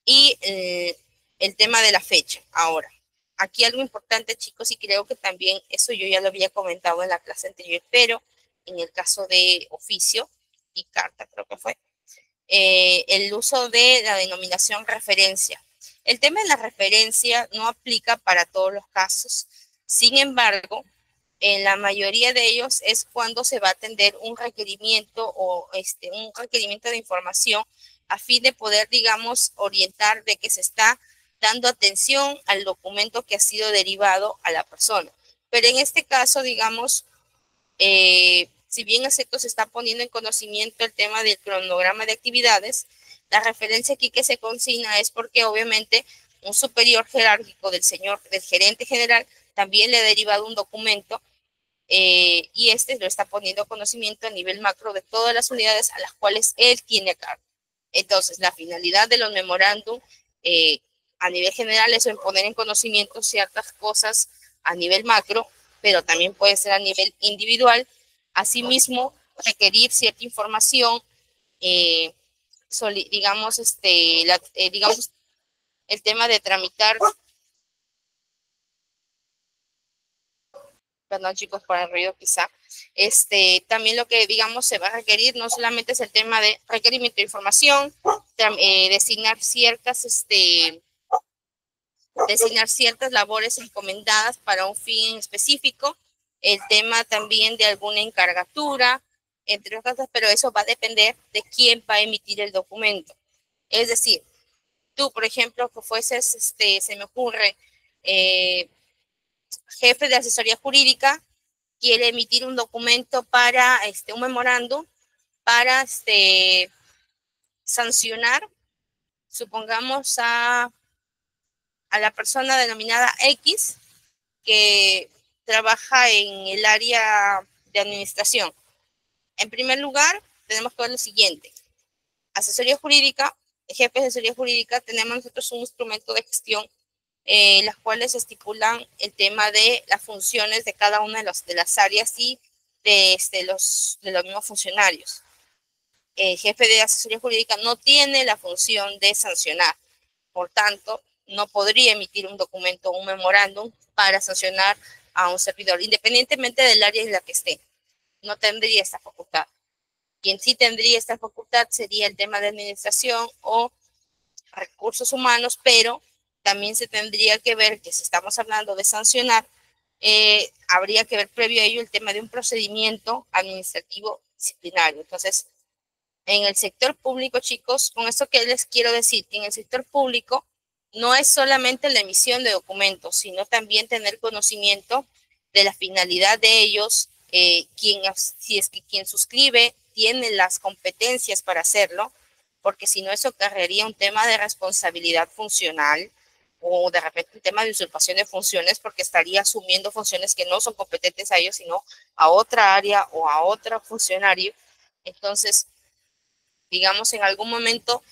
Y el tema de la fecha. Ahora, aquí algo importante, chicos, y creo que también eso yo ya lo había comentado en la clase anterior, pero en el caso de oficio y carta, creo que fue, el uso de la denominación referencia. El tema de la referencia no aplica para todos los casos. Sin embargo, en la mayoría de ellos es cuando se va a atender un requerimiento o un requerimiento de información a fin de poder, digamos, orientar de que se está dando atención al documento que ha sido derivado a la persona. Pero en este caso, digamos, si bien acepto se está poniendo en conocimiento el tema del cronograma de actividades, la referencia aquí que se consigna es porque obviamente un superior jerárquico del gerente general también le ha derivado un documento y lo está poniendo a conocimiento a nivel macro de todas las unidades a las cuales él tiene a cargo. Entonces, la finalidad de los memorándum a nivel general es en poner en conocimiento ciertas cosas a nivel macro, pero también puede ser a nivel individual. Asimismo, requerir cierta información, digamos, digamos, el tema de tramitar, perdón chicos por el ruido quizá, también lo que digamos se va a requerir no solamente es el tema de requerimiento de información, designar ciertas labores encomendadas para un fin específico, el tema también de alguna encargatura, entre otras cosas, pero eso va a depender de quién va a emitir el documento. Es decir, tú, por ejemplo, que fueses, se me ocurre, jefe de asesoría jurídica, quiere emitir un documento para un memorándum, para sancionar, supongamos, a la persona denominada X que trabaja en el área de administración. En primer lugar, tenemos que ver lo siguiente. Asesoría jurídica, jefe de asesoría jurídica, tenemos nosotros un instrumento de gestión, las cuales estipulan el tema de las funciones de cada una de las áreas y de los mismos funcionarios. El jefe de asesoría jurídica no tiene la función de sancionar, por tanto, no podría emitir un documento o un memorándum para sancionar a un servidor, independientemente del área en la que esté. No tendría esta facultad. Quien sí tendría esta facultad sería el tema de administración o recursos humanos, pero también se tendría que ver que si estamos hablando de sancionar, habría que ver previo a ello el tema de un procedimiento administrativo disciplinario. Entonces, en el sector público, chicos, con esto que les quiero decir, que en el sector público no es solamente la emisión de documentos, sino también tener conocimiento de la finalidad de ellos, si es que quien suscribe tiene las competencias para hacerlo, porque si no eso cargaría un tema de responsabilidad funcional o de repente un tema de usurpación de funciones, porque estaría asumiendo funciones que no son competentes a ellos, sino a otra área o a otro funcionario. Entonces, digamos, en algún momento,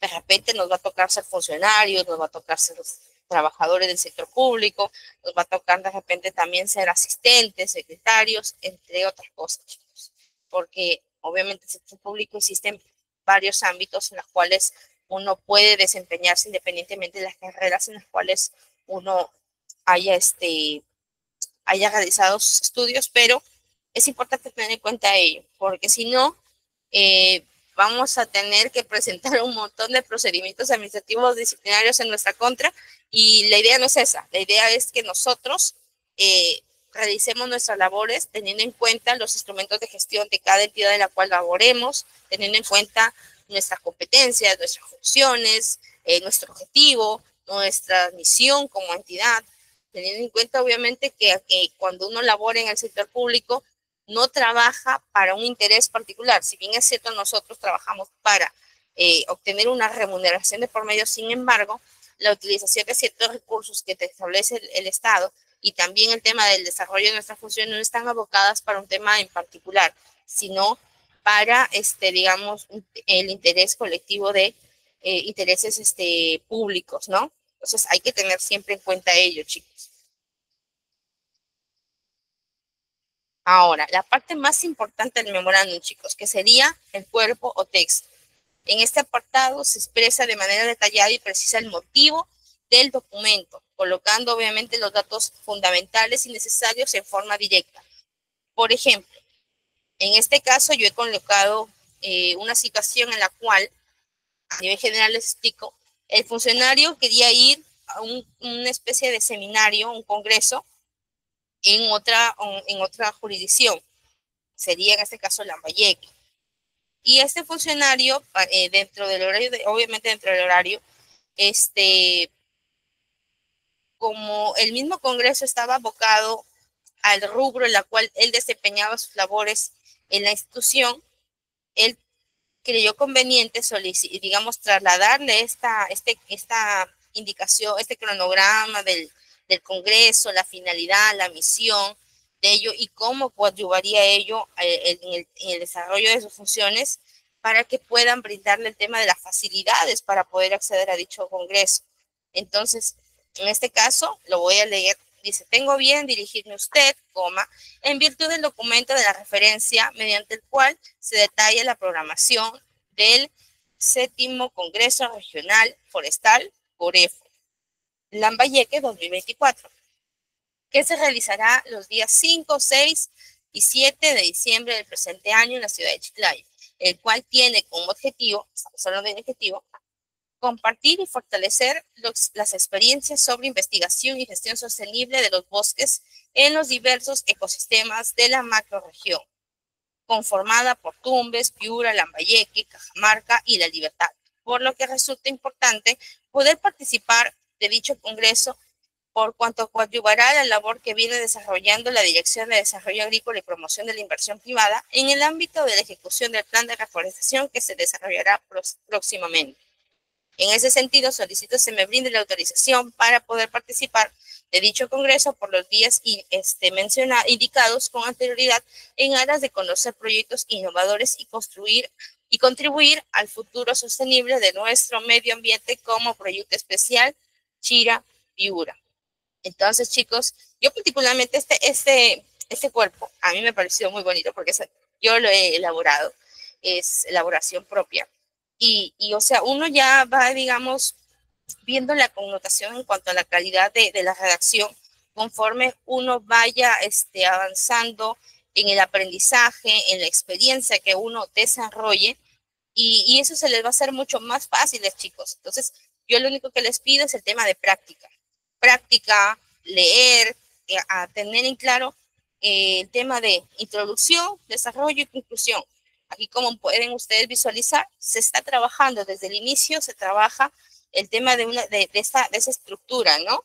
de repente nos va a tocar ser funcionarios, nos va a tocar ser trabajadores del sector público, nos va a tocar de repente también ser asistentes, secretarios, entre otras cosas, chicos. Porque obviamente en el sector público existen varios ámbitos en los cuales uno puede desempeñarse independientemente de las carreras en las cuales uno haya, haya realizado sus estudios, pero es importante tener en cuenta ello, porque si no, vamos a tener que presentar un montón de procedimientos administrativos disciplinarios en nuestra contra, y la idea no es esa. La idea es que nosotros realicemos nuestras labores teniendo en cuenta los instrumentos de gestión de cada entidad en la cual laboremos, teniendo en cuenta nuestras competencias, nuestras funciones, nuestro objetivo, nuestra misión como entidad, teniendo en cuenta obviamente que cuando uno labora en el sector público no trabaja para un interés particular. Si bien es cierto, nosotros trabajamos para obtener una remuneración de por medio, sin embargo, la utilización de ciertos recursos que te establece el Estado y también el tema del desarrollo de nuestras funciones no están abocadas para un tema en particular, sino para, digamos, el interés colectivo de intereses públicos, ¿no? Entonces hay que tener siempre en cuenta ello, chicos. Ahora, la parte más importante del memorándum, chicos, que sería el cuerpo o texto. En este apartado se expresa de manera detallada y precisa el motivo del documento, colocando obviamente los datos fundamentales y necesarios en forma directa. Por ejemplo, en este caso yo he colocado una situación en la cual, a nivel general les explico, el funcionario quería ir a una especie de seminario, un congreso, en otra jurisdicción. Sería en este caso Lambayeque. Y este funcionario, dentro del horario, obviamente dentro del horario, como el mismo congreso estaba abocado al rubro en la cual él desempeñaba sus labores en la institución, él creyó conveniente digamos, trasladarle esta indicación, este cronograma del Congreso, la finalidad, la misión de ello y cómo coadyuvaría ello en el desarrollo de sus funciones para que puedan brindarle el tema de las facilidades para poder acceder a dicho Congreso. Entonces, en este caso, lo voy a leer. Dice, tengo bien dirigirme a usted, en virtud del documento de la referencia mediante el cual se detalla la programación del 7º Congreso Regional Forestal, COREFO, Lambayeque 2024, que se realizará los días 5, 6 y 7 de diciembre del presente año en la ciudad de Chiclayo, el cual tiene como objetivo, estamos hablando de objetivo, compartir y fortalecer las experiencias sobre investigación y gestión sostenible de los bosques en los diversos ecosistemas de la macrorregión, conformada por Tumbes, Piura, Lambayeque, Cajamarca y La Libertad, por lo que resulta importante poder participar de dicho congreso por cuanto coadyuvará a la labor que viene desarrollando la Dirección de Desarrollo Agrícola y Promoción de la Inversión Privada en el ámbito de la ejecución del plan de reforestación que se desarrollará próximamente. En ese sentido, solicito se me brinde la autorización para poder participar de dicho congreso por los días indicados con anterioridad en aras de conocer proyectos innovadores y construir y contribuir al futuro sostenible de nuestro medio ambiente como proyecto especial Chira-Piura. Entonces, chicos, yo particularmente este cuerpo a mí me pareció muy bonito porque yo lo he elaborado, es elaboración propia. O sea, uno ya va, digamos, viendo la connotación en cuanto a la calidad de la redacción conforme uno vaya avanzando en el aprendizaje, en la experiencia que uno desarrolle, y eso se les va a hacer mucho más fácil, chicos. Entonces, yo lo único que les pido es el tema de práctica. Práctica, leer, a tener en claro el tema de introducción, desarrollo y conclusión. Aquí, como pueden ustedes visualizar, se está trabajando desde el inicio, se trabaja el tema de esa estructura, ¿no?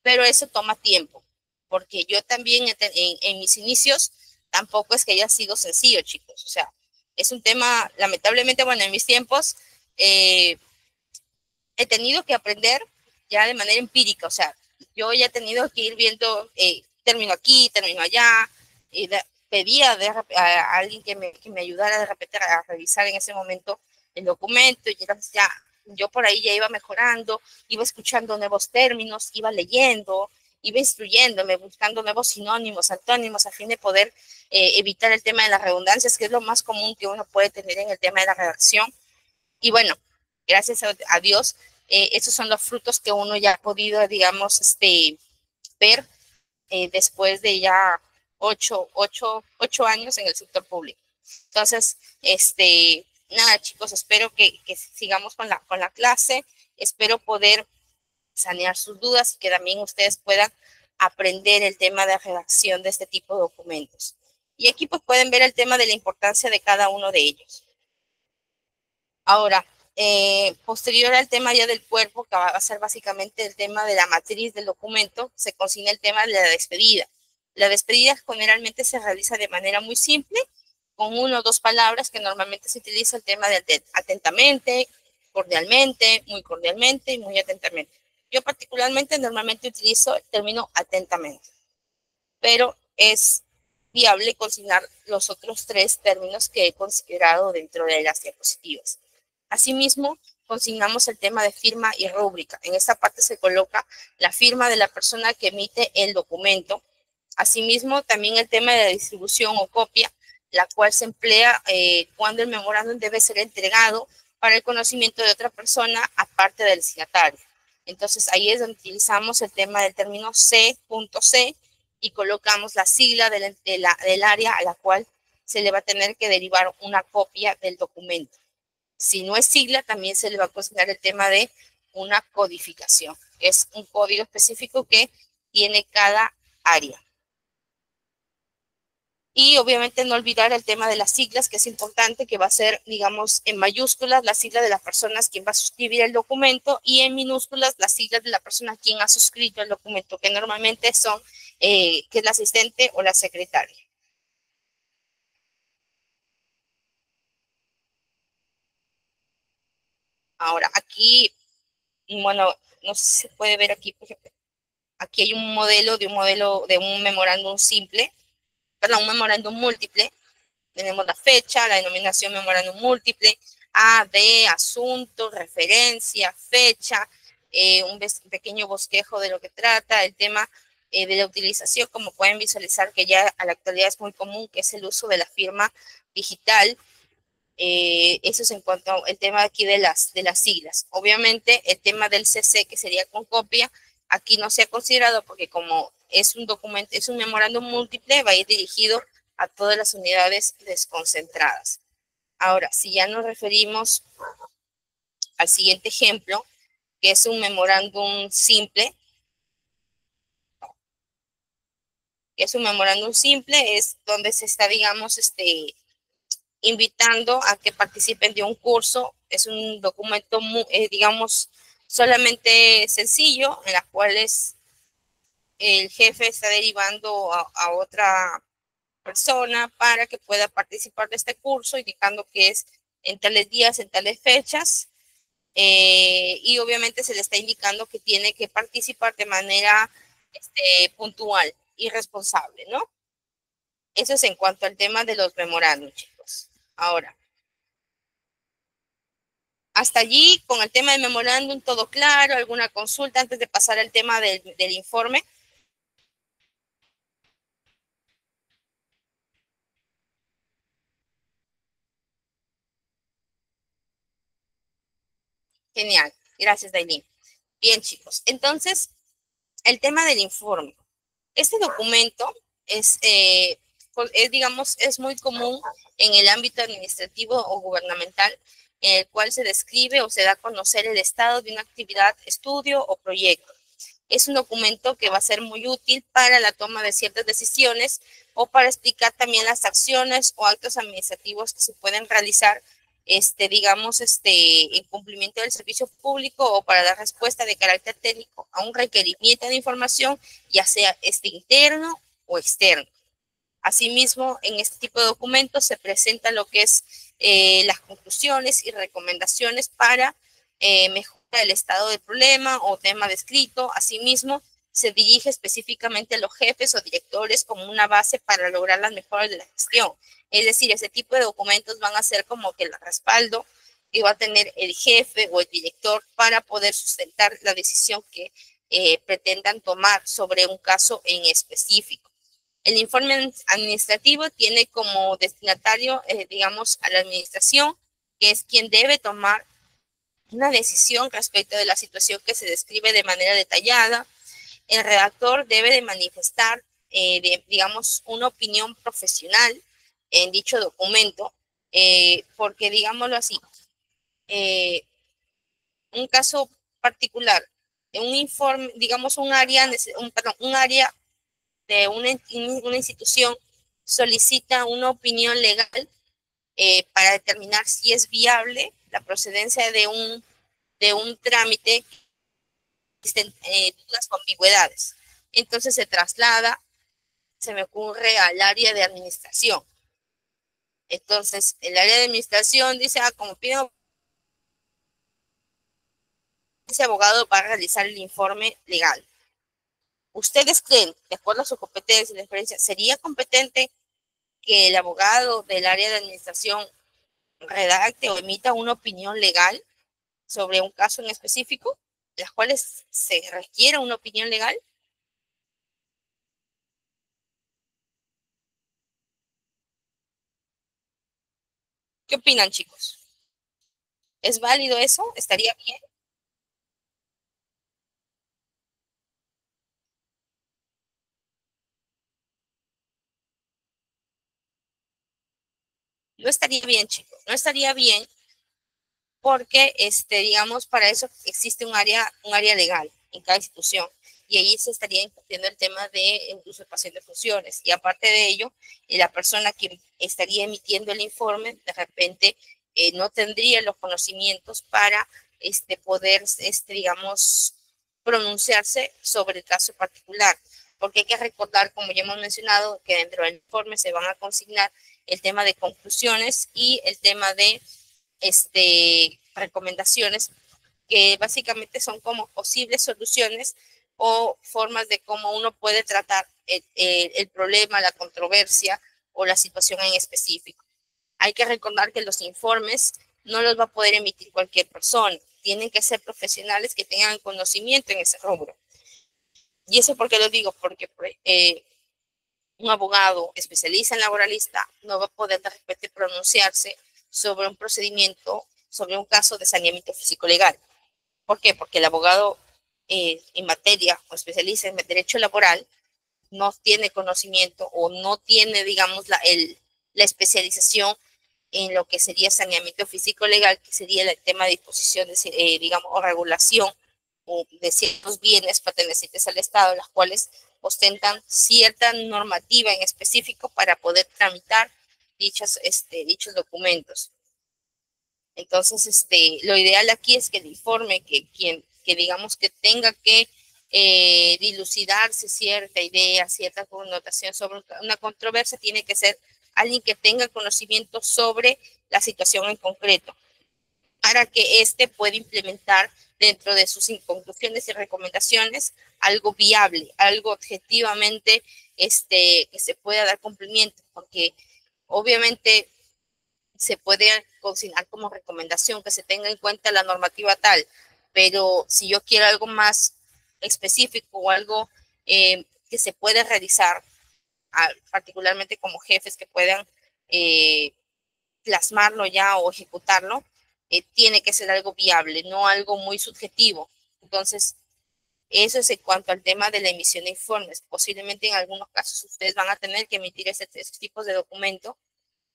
Pero eso toma tiempo, porque yo también en mis inicios tampoco es que haya sido sencillo, chicos. O sea, es un tema, lamentablemente, bueno, en mis tiempos he tenido que aprender ya de manera empírica. O sea, yo ya he tenido que ir viendo término aquí, término allá, pedía a alguien que me ayudara de repente a revisar en ese momento el documento, y entonces ya yo por ahí ya iba mejorando, iba escuchando nuevos términos, iba leyendo, iba instruyéndome, buscando nuevos sinónimos, antónimos, a fin de poder evitar el tema de las redundancias, que es lo más común que uno puede tener en el tema de la redacción. Y bueno, gracias a Dios, esos son los frutos que uno ya ha podido, digamos, ver después de ya 8 años en el sector público. Entonces, nada, chicos, espero que sigamos con la clase. Espero poder sanear sus dudas y que también ustedes puedan aprender el tema de redacción de este tipo de documentos. Y aquí pues pueden ver el tema de la importancia de cada uno de ellos. Ahora, posterior al tema ya del cuerpo, que va a ser básicamente el tema de la matriz del documento, se consigna el tema de la despedida. La despedida generalmente se realiza de manera muy simple, con 1 o 2 palabras, que normalmente se utiliza el tema de atentamente, cordialmente, y muy atentamente. Yo particularmente normalmente utilizo el término atentamente, pero es viable consignar los otros 3 términos que he considerado dentro de las diapositivas. Asimismo, consignamos el tema de firma y rúbrica. En esta parte se coloca la firma de la persona que emite el documento. Asimismo, también el tema de la distribución o copia, la cual se emplea cuando el memorándum debe ser entregado para el conocimiento de otra persona aparte del destinatario. Entonces, ahí es donde utilizamos el tema del término C.C y colocamos la sigla del área a la cual se le va a tener que derivar una copia del documento. Si no es sigla, también se le va a considerar el tema de una codificación. Es un código específico que tiene cada área. Y obviamente no olvidar el tema de las siglas, que es importante, que va a ser, digamos, en mayúsculas la sigla de las personas quien va a suscribir el documento, y en minúsculas las siglas de la persona quien ha suscrito el documento, que normalmente son, que es la asistente o la secretaria. Ahora, aquí, bueno, no sé si se puede ver aquí, por ejemplo, aquí hay un modelo de un memorándum simple, perdón, un memorándum múltiple. Tenemos la fecha, la denominación memorándum múltiple, AD, asunto, referencia, fecha, un pequeño bosquejo de lo que trata, el tema de la utilización, como pueden visualizar que ya a la actualidad es muy común, que es el uso de la firma digital. Eso es en cuanto al tema aquí de las siglas. Obviamente el tema del CC, que sería con copia, aquí no se ha considerado porque como es un documento, es un memorándum múltiple, va a ir dirigido a todas las unidades desconcentradas. Ahora, si ya nos referimos al siguiente ejemplo, que es un memorándum simple, es donde se está, digamos, invitando a que participen de un curso. Es un documento, digamos, solamente sencillo, en las cuales el jefe está derivando a otra persona para que pueda participar de este curso, indicando que es en tales días, en tales fechas, y obviamente se le está indicando que tiene que participar de manera puntual y responsable, ¿no? Eso es en cuanto al tema de los memorándum, chicos. Ahora, hasta allí, con el tema del memorándum, todo claro, alguna consulta antes de pasar al tema del informe. Genial, gracias, Dailin. Bien, chicos, entonces, el tema del informe. Este documento digamos, es muy común en el ámbito administrativo o gubernamental, en el cual se describe o se da a conocer el estado de una actividad, estudio o proyecto. Es un documento que va a ser muy útil para la toma de ciertas decisiones o para explicar también las acciones o actos administrativos que se pueden realizar, digamos, en cumplimiento del servicio público o para dar respuesta de carácter técnico a un requerimiento de información, ya sea interno o externo. Asimismo, en este tipo de documentos se presenta lo que es las conclusiones y recomendaciones para mejorar el estado del problema o tema descrito. Asimismo, se dirige específicamente a los jefes o directores como una base para lograr las mejoras de la gestión. Es decir, ese tipo de documentos van a ser como que el respaldo que va a tener el jefe o el director para poder sustentar la decisión que pretendan tomar sobre un caso en específico. El informe administrativo tiene como destinatario, digamos, a la administración, que es quien debe tomar una decisión respecto de la situación que se describe de manera detallada. El redactor debe de manifestar, digamos, una opinión profesional en dicho documento, porque, digámoslo así, un caso particular, un informe, digamos, un área de una institución solicita una opinión legal para determinar si es viable la procedencia de un trámite, existen dudas o ambigüedades. Entonces se traslada, se me ocurre, al área de administración. Entonces, el área de administración dice, como pido ese abogado para realizar el informe legal. ¿Ustedes creen, de acuerdo a su competencia y la experiencia, sería competente que el abogado del área de administración redacte o emita una opinión legal sobre un caso en específico, las cuales se requiere una opinión legal? ¿Qué opinan, chicos? ¿Es válido eso? ¿Estaría bien? No estaría bien, chicos. No estaría bien porque, digamos, para eso existe un área legal en cada institución y ahí se estaría incluyendo el tema de usurpación de funciones. Y aparte de ello, la persona que estaría emitiendo el informe de repente no tendría los conocimientos para poder, digamos, pronunciarse sobre el caso particular. Porque hay que recordar, como ya hemos mencionado, que dentro del informe se van a consignar el tema de conclusiones y el tema de recomendaciones que básicamente son como posibles soluciones o formas de cómo uno puede tratar el problema, la controversia o la situación en específico. Hay que recordar que los informes no los va a poder emitir cualquier persona. Tienen que ser profesionales que tengan conocimiento en ese rubro. ¿Y eso por qué lo digo? Porque un abogado especialista en laboralista no va a poder de repente pronunciarse sobre un procedimiento, sobre un caso de saneamiento físico-legal. ¿Por qué? Porque el abogado en materia o especialista en derecho laboral no tiene conocimiento o no tiene, digamos, la especialización en lo que sería saneamiento físico-legal, que sería el tema de disposición, digamos, o regulación de ciertos bienes pertenecientes al Estado, las cuales ostentan cierta normativa en específico para poder tramitar dichos documentos. Entonces, lo ideal aquí es que el informe que que digamos que tenga que dilucidarse cierta idea, cierta connotación sobre una controversia, tiene que ser alguien que tenga conocimiento sobre la situación en concreto, para que éste pueda implementar dentro de sus conclusiones y recomendaciones algo viable, algo objetivamente que se pueda dar cumplimiento, porque obviamente se puede consignar como recomendación que se tenga en cuenta la normativa tal, pero si yo quiero algo más específico o algo que se puede realizar, particularmente como jefes que puedan plasmarlo ya o ejecutarlo, tiene que ser algo viable, no algo muy subjetivo. Entonces, eso es en cuanto al tema de la emisión de informes. Posiblemente en algunos casos ustedes van a tener que emitir esos tipos de documentos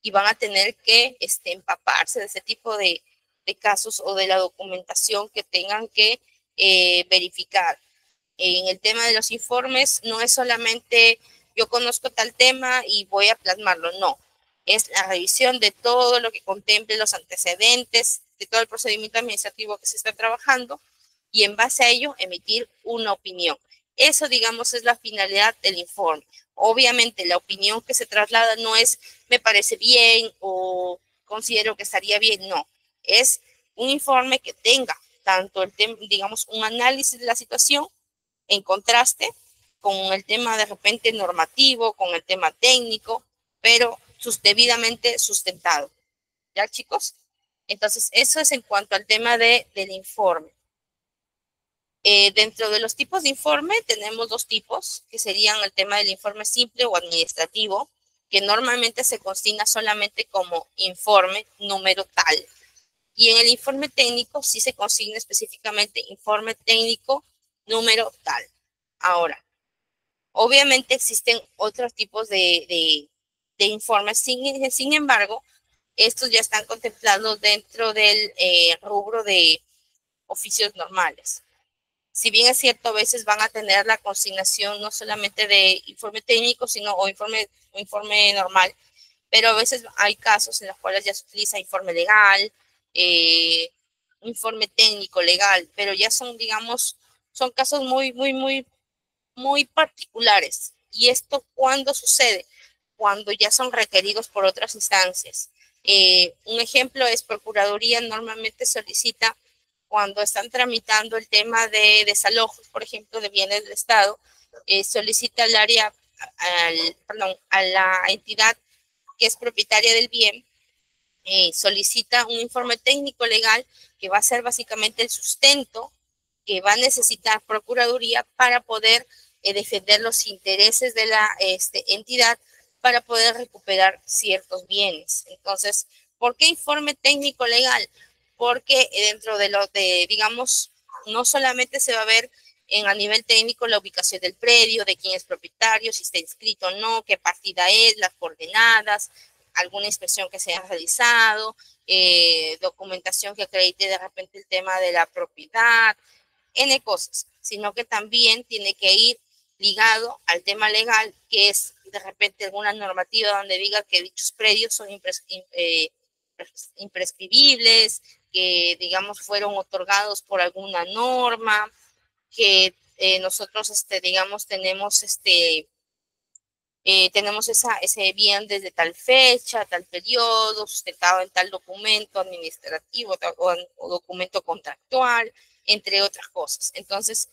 y van a tener que empaparse de ese tipo de casos o de la documentación que tengan que verificar. En el tema de los informes, no es solamente yo conozco tal tema y voy a plasmarlo, no. Es la revisión de todo lo que contemple los antecedentes, de todo el procedimiento administrativo que se está trabajando y en base a ello emitir una opinión. Eso, digamos, es la finalidad del informe. Obviamente, la opinión que se traslada no es me parece bien o considero que estaría bien, no. Es un informe que tenga tanto el tema, digamos, un análisis de la situación en contraste con el tema de repente normativo, con el tema técnico, pero debidamente sustentado. ¿Ya, chicos? Entonces, eso es en cuanto al tema del informe. Dentro de los tipos de informe tenemos dos tipos, que serían el tema del informe simple o administrativo, que normalmente se consigna solamente como informe número tal. Y en el informe técnico sí se consigna específicamente informe técnico número tal. Ahora, obviamente existen otros tipos de informes, sin embargo, estos ya están contemplados dentro del rubro de oficios normales. Si bien es cierto, a veces van a tener la consignación no solamente de informe técnico, sino o informe normal, pero a veces hay casos en los cuales ya se utiliza informe legal, informe técnico legal, pero ya son, digamos, son casos muy particulares. ¿Y esto cuándo sucede? Cuando ya son requeridos por otras instancias. Un ejemplo es Procuraduría normalmente solicita cuando están tramitando el tema de desalojos, por ejemplo, de bienes del Estado, solicita al área, a la entidad que es propietaria del bien, solicita un informe técnico legal que va a ser básicamente el sustento que va a necesitar Procuraduría para poder defender los intereses de la entidad para poder recuperar ciertos bienes. Entonces, ¿por qué informe técnico legal? Porque dentro de lo de, digamos, no solamente se va a ver a nivel técnico la ubicación del predio, de quién es propietario, si está inscrito o no, qué partida es, las coordenadas, alguna inspección que se haya realizado, documentación que acredite de repente el tema de la propiedad, N cosas, sino que también tiene que ir ligado al tema legal, que es de repente alguna normativa donde diga que dichos predios son imprescribibles, que digamos fueron otorgados por alguna norma, que nosotros digamos tenemos ese bien desde tal fecha, tal periodo, sustentado en tal documento administrativo o documento contractual, entre otras cosas. Entonces,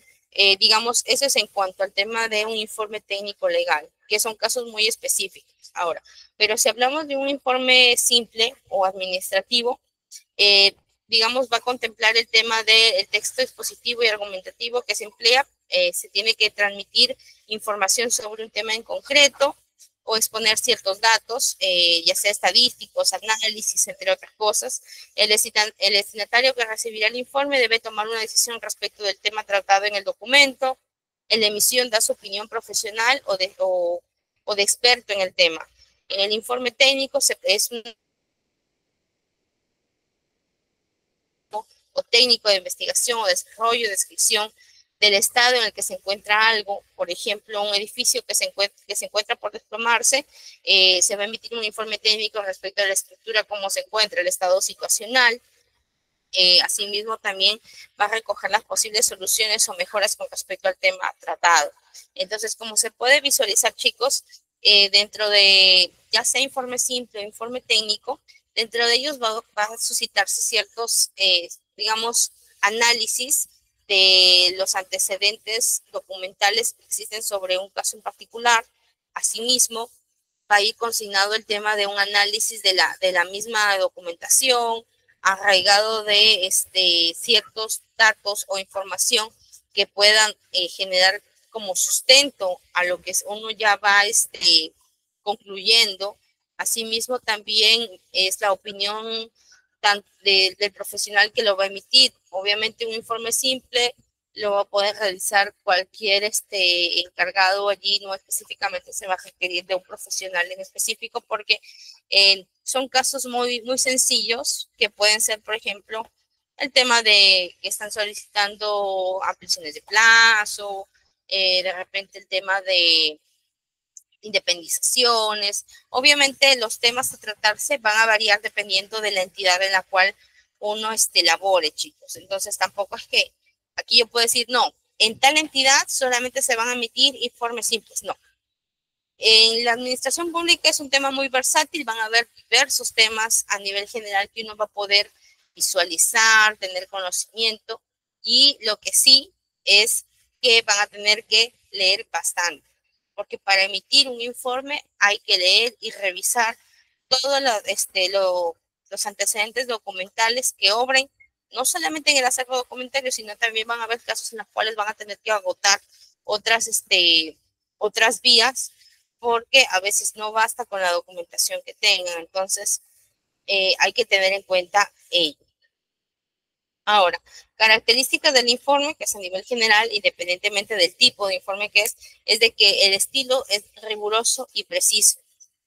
digamos, eso es en cuanto al tema de un informe técnico legal, que son casos muy específicos. Ahora, pero si hablamos de un informe simple o administrativo, digamos, va a contemplar el tema del texto expositivo y argumentativo que se emplea. Se tiene que transmitir información sobre un tema en concreto o exponer ciertos datos, ya sea estadísticos, análisis, entre otras cosas. El destinatario que recibirá el informe debe tomar una decisión respecto del tema tratado en el documento. En la emisión da su opinión profesional o de experto en el tema. En el informe técnico es un o técnico de investigación o desarrollo, descripción del estado en el que se encuentra algo, por ejemplo, un edificio que se encuentra por desplomarse, se va a emitir un informe técnico respecto a la estructura, cómo se encuentra, el estado situacional. Asimismo, también va a recoger las posibles soluciones o mejoras con respecto al tema tratado. Entonces, como se puede visualizar, chicos, dentro de ya sea informe simple o informe técnico, dentro de ellos va a suscitarse ciertos, digamos, análisis de los antecedentes documentales que existen sobre un caso en particular. Asimismo, va a ir consignado el tema de un análisis de la misma documentación, arraigado de ciertos datos o información que puedan generar como sustento a lo que uno ya va concluyendo. Asimismo, también es la opinión del profesional que lo va a emitir. Obviamente, un informe simple lo va a poder realizar cualquier encargado allí, no específicamente se va a requerir de un profesional en específico, porque son casos muy, muy sencillos que pueden ser, por ejemplo, el tema de que están solicitando ampliaciones de plazo, de repente el tema de independizaciones. Obviamente los temas a tratarse van a variar dependiendo de la entidad en la cual uno labore, chicos. Entonces tampoco es que aquí yo puedo decir, no, en tal entidad solamente se van a emitir informes simples, no. En la administración pública es un tema muy versátil, van a haber diversos temas a nivel general que uno va a poder visualizar, tener conocimiento, y lo que sí es que van a tener que leer bastante, porque para emitir un informe hay que leer y revisar todos los antecedentes documentales que obren, no solamente en el acervo documentario, sino también van a haber casos en los cuales van a tener que agotar otras vías, porque a veces no basta con la documentación que tengan. Entonces, hay que tener en cuenta ello. Ahora, características del informe, que es a nivel general, independientemente del tipo de informe que es de que el estilo es riguroso y preciso.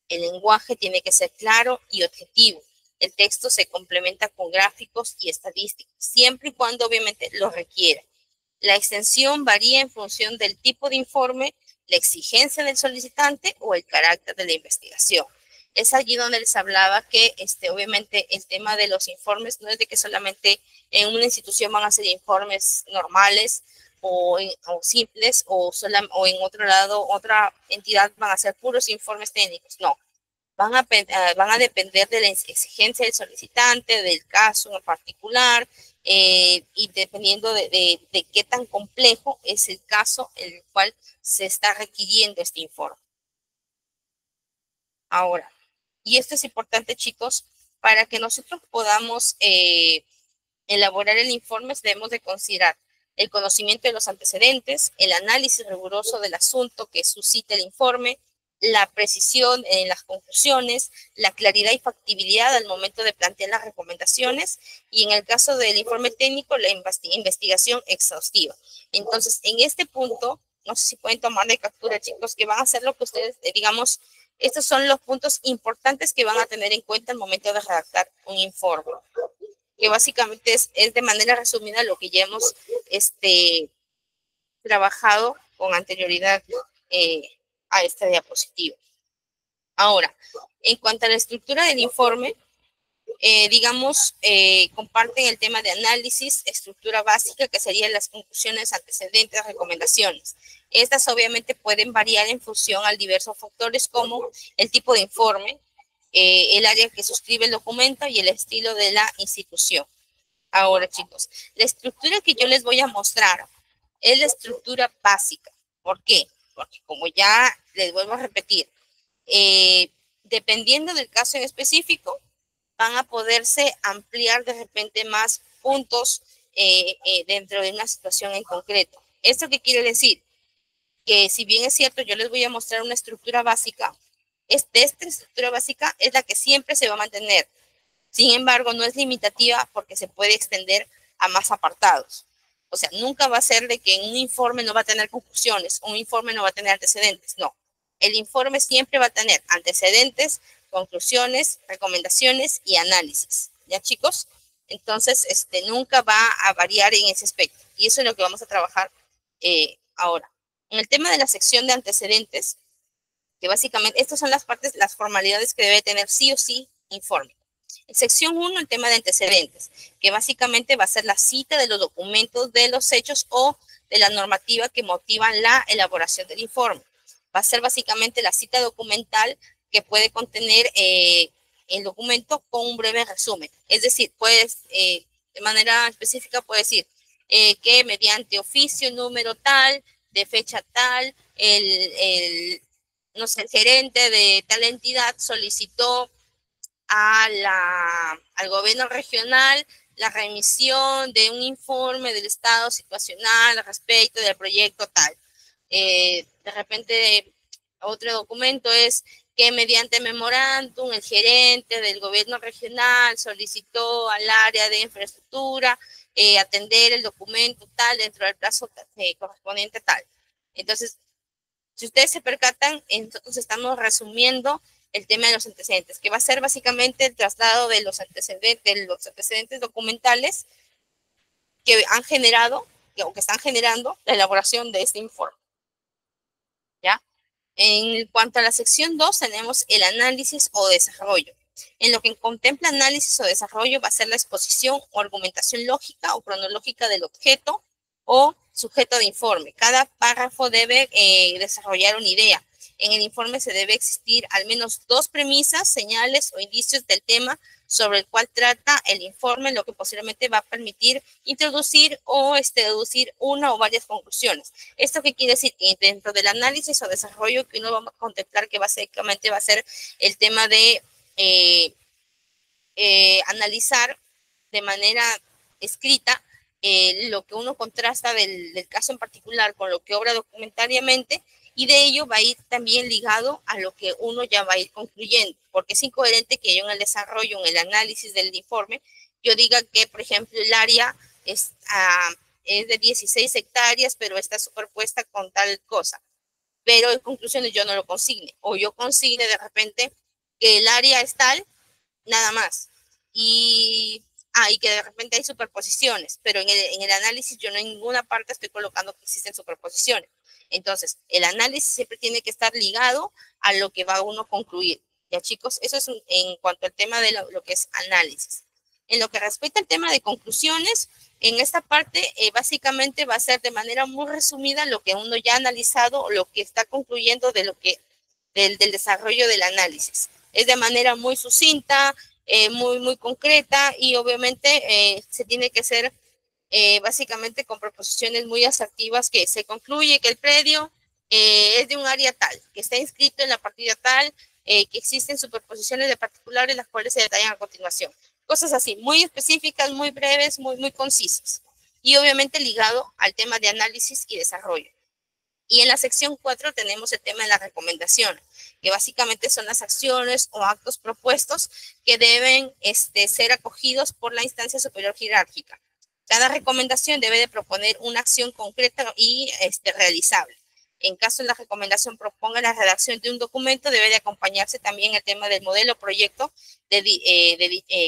El lenguaje tiene que ser claro y objetivo. El texto se complementa con gráficos y estadísticas, siempre y cuando obviamente lo requiera. La extensión varía en función del tipo de informe, la exigencia del solicitante o el carácter de la investigación. Es allí donde les hablaba que obviamente el tema de los informes no es de que solamente en una institución van a ser informes normales o simples, o en otro lado, otra entidad van a ser puros informes técnicos. No, van a depender de la exigencia del solicitante, del caso en particular, y dependiendo de qué tan complejo es el caso en el cual se está requiriendo este informe. Ahora, y esto es importante, chicos, para que nosotros podamos elaborar el informe, debemos de considerar el conocimiento de los antecedentes, el análisis riguroso del asunto que suscita el informe, la precisión en las conclusiones, la claridad y factibilidad al momento de plantear las recomendaciones, y en el caso del informe técnico, la investigación exhaustiva. Entonces, en este punto, no sé si pueden tomar de captura, chicos, que van a hacer lo que ustedes, digamos, estos son los puntos importantes que van a tener en cuenta al momento de redactar un informe, que básicamente es de manera resumida lo que ya hemos trabajado con anterioridad a esta diapositiva. Ahora, en cuanto a la estructura del informe, comparten el tema de análisis, estructura básica, que serían las conclusiones, antecedentes, recomendaciones. Estas obviamente pueden variar en función a diversos factores como el tipo de informe, el área que suscribe el documento y el estilo de la institución. Ahora, chicos, la estructura que yo les voy a mostrar es la estructura básica. ¿Por qué? Porque como ya les vuelvo a repetir, dependiendo del caso en específico, van a poderse ampliar de repente más puntos dentro de una situación en concreto. ¿Esto qué quiere decir? Que si bien es cierto, yo les voy a mostrar una estructura básica, esta estructura básica es la que siempre se va a mantener. Sin embargo, no es limitativa porque se puede extender a más apartados. O sea, nunca va a ser de que en un informe no va a tener conclusiones, un informe no va a tener antecedentes, no. El informe siempre va a tener antecedentes, conclusiones, recomendaciones y análisis. ¿Ya, chicos? Entonces, nunca va a variar en ese aspecto. Y eso es lo que vamos a trabajar ahora. En el tema de la sección de antecedentes, que básicamente, estas son las partes, las formalidades que debe tener sí o sí informe. En sección 1, el tema de antecedentes, que básicamente va a ser la cita de los documentos de los hechos o de la normativa que motivan la elaboración del informe. Va a ser básicamente la cita documental que puede contener el documento con un breve resumen. Es decir, puedes, de manera específica, puede decir que mediante oficio número tal, de fecha tal, no sé, el gerente de tal entidad solicitó al gobierno regional la remisión de un informe del estado situacional respecto del proyecto tal. De repente, otro documento es que mediante memorándum el gerente del gobierno regional solicitó al área de infraestructura atender el documento tal dentro del plazo correspondiente tal. Entonces, si ustedes se percatan, nosotros estamos resumiendo el tema de los antecedentes, que va a ser básicamente el traslado de los antecedentes documentales que han generado o que están generando la elaboración de este informe. ¿Ya? En cuanto a la sección 2, tenemos el análisis o desarrollo. En lo que contempla análisis o desarrollo va a ser la exposición o argumentación lógica o cronológica del objeto o sujeto de informe. Cada párrafo debe desarrollar una idea. En el informe se debe existir al menos 2 premisas, señales o indicios del tema sobre el cual trata el informe, lo que posiblemente va a permitir introducir o deducir una o varias conclusiones. ¿Esto qué quiere decir? Dentro del análisis o desarrollo que uno va a contemplar, que básicamente va a ser el tema de analizar de manera escrita lo que uno contrasta del caso en particular con lo que obra documentariamente, y de ello va a ir también ligado a lo que uno ya va a ir concluyendo, porque es incoherente que yo en el desarrollo, en el análisis del informe, yo diga que, por ejemplo, el área es de 16 hectáreas, pero está superpuesta con tal cosa, pero en conclusiones yo no lo consigne, o yo consigne de repente que el área es tal, nada más, y que de repente hay superposiciones, pero en el análisis yo no en ninguna parte estoy colocando que existen superposiciones. Entonces, el análisis siempre tiene que estar ligado a lo que va uno a concluir. Ya, chicos, eso es en cuanto al tema de lo que es análisis. En lo que respecta al tema de conclusiones, en esta parte básicamente va a ser de manera muy resumida lo que uno ya ha analizado o lo que está concluyendo de lo que del desarrollo del análisis. Es de manera muy sucinta, muy concreta, y obviamente se tiene que ser básicamente con proposiciones muy asertivas, que se concluye que el predio es de un área tal, que está inscrito en la partida tal, que existen superposiciones de particulares, las cuales se detallan a continuación. Cosas así, muy específicas, muy breves, muy concisas. Y obviamente ligado al tema de análisis y desarrollo. Y en la sección 4 tenemos el tema de la recomendación, que básicamente son las acciones o actos propuestos que deben ser acogidos por la instancia superior jerárquica. Cada recomendación debe de proponer una acción concreta y realizable. En caso de la recomendación proponga la redacción de un documento, debe de acompañarse también el tema del modelo o proyecto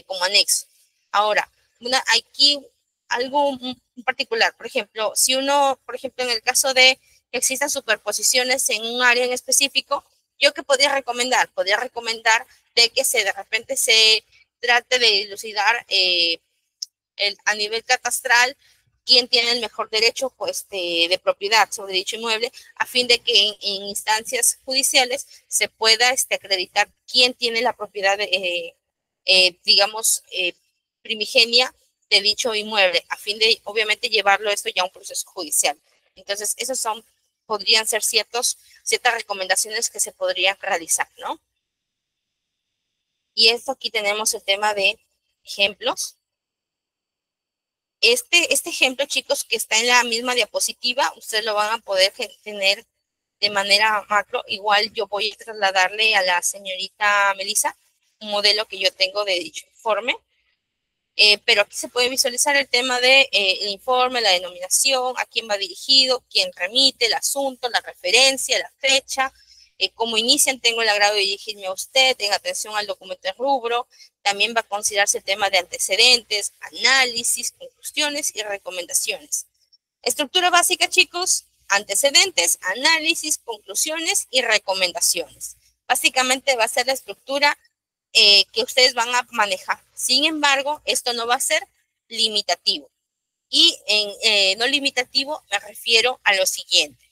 como anexo. Ahora, aquí algo particular, por ejemplo, si uno, por ejemplo, en el caso de que existan superposiciones en un área en específico, ¿yo qué podría recomendar? Podría recomendar de que de repente se trate de dilucidar a nivel catastral quién tiene el mejor derecho de propiedad sobre dicho inmueble, a fin de que en instancias judiciales se pueda acreditar quién tiene la propiedad, digamos, primigenia de dicho inmueble, a fin de, obviamente, llevarlo esto ya a un proceso judicial. Entonces, esos podrían ser ciertas recomendaciones que se podrían realizar, ¿no? Y esto aquí tenemos el tema de ejemplos. Este ejemplo, chicos, que está en la misma diapositiva, ustedes lo van a poder tener de manera macro. Igual yo voy a trasladarle a la señorita Melissa un modelo que yo tengo de dicho informe. Pero aquí se puede visualizar el tema del el informe, la denominación, a quién va dirigido, quién remite, el asunto, la referencia, la fecha, cómo inician, tengo el agrado de dirigirme a usted, tenga atención al documento de rubro. También va a considerarse el tema de antecedentes, análisis, conclusiones y recomendaciones. Estructura básica, chicos: antecedentes, análisis, conclusiones y recomendaciones. Básicamente va a ser la estructura que ustedes van a manejar. Sin embargo, esto no va a ser limitativo. Y en no limitativo me refiero a lo siguiente.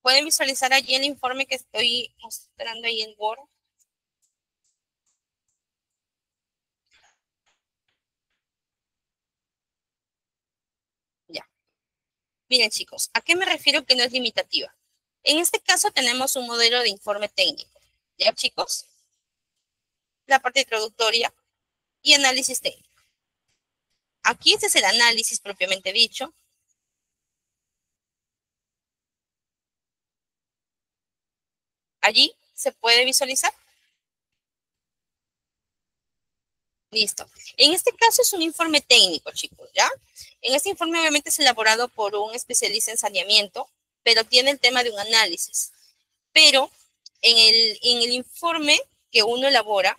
Pueden visualizar allí el informe que estoy mostrando ahí en Word. Ya. Miren, chicos, ¿a qué me refiero que no es limitativa? En este caso tenemos un modelo de informe técnico. ¿Ya, chicos? La parte introductoria y análisis técnico. Aquí este es el análisis propiamente dicho. Allí se puede visualizar. Listo. En este caso es un informe técnico, chicos, ¿ya? En este informe obviamente es elaborado por un especialista en saneamiento, pero tiene el tema de un análisis. Pero en el informe que uno elabora,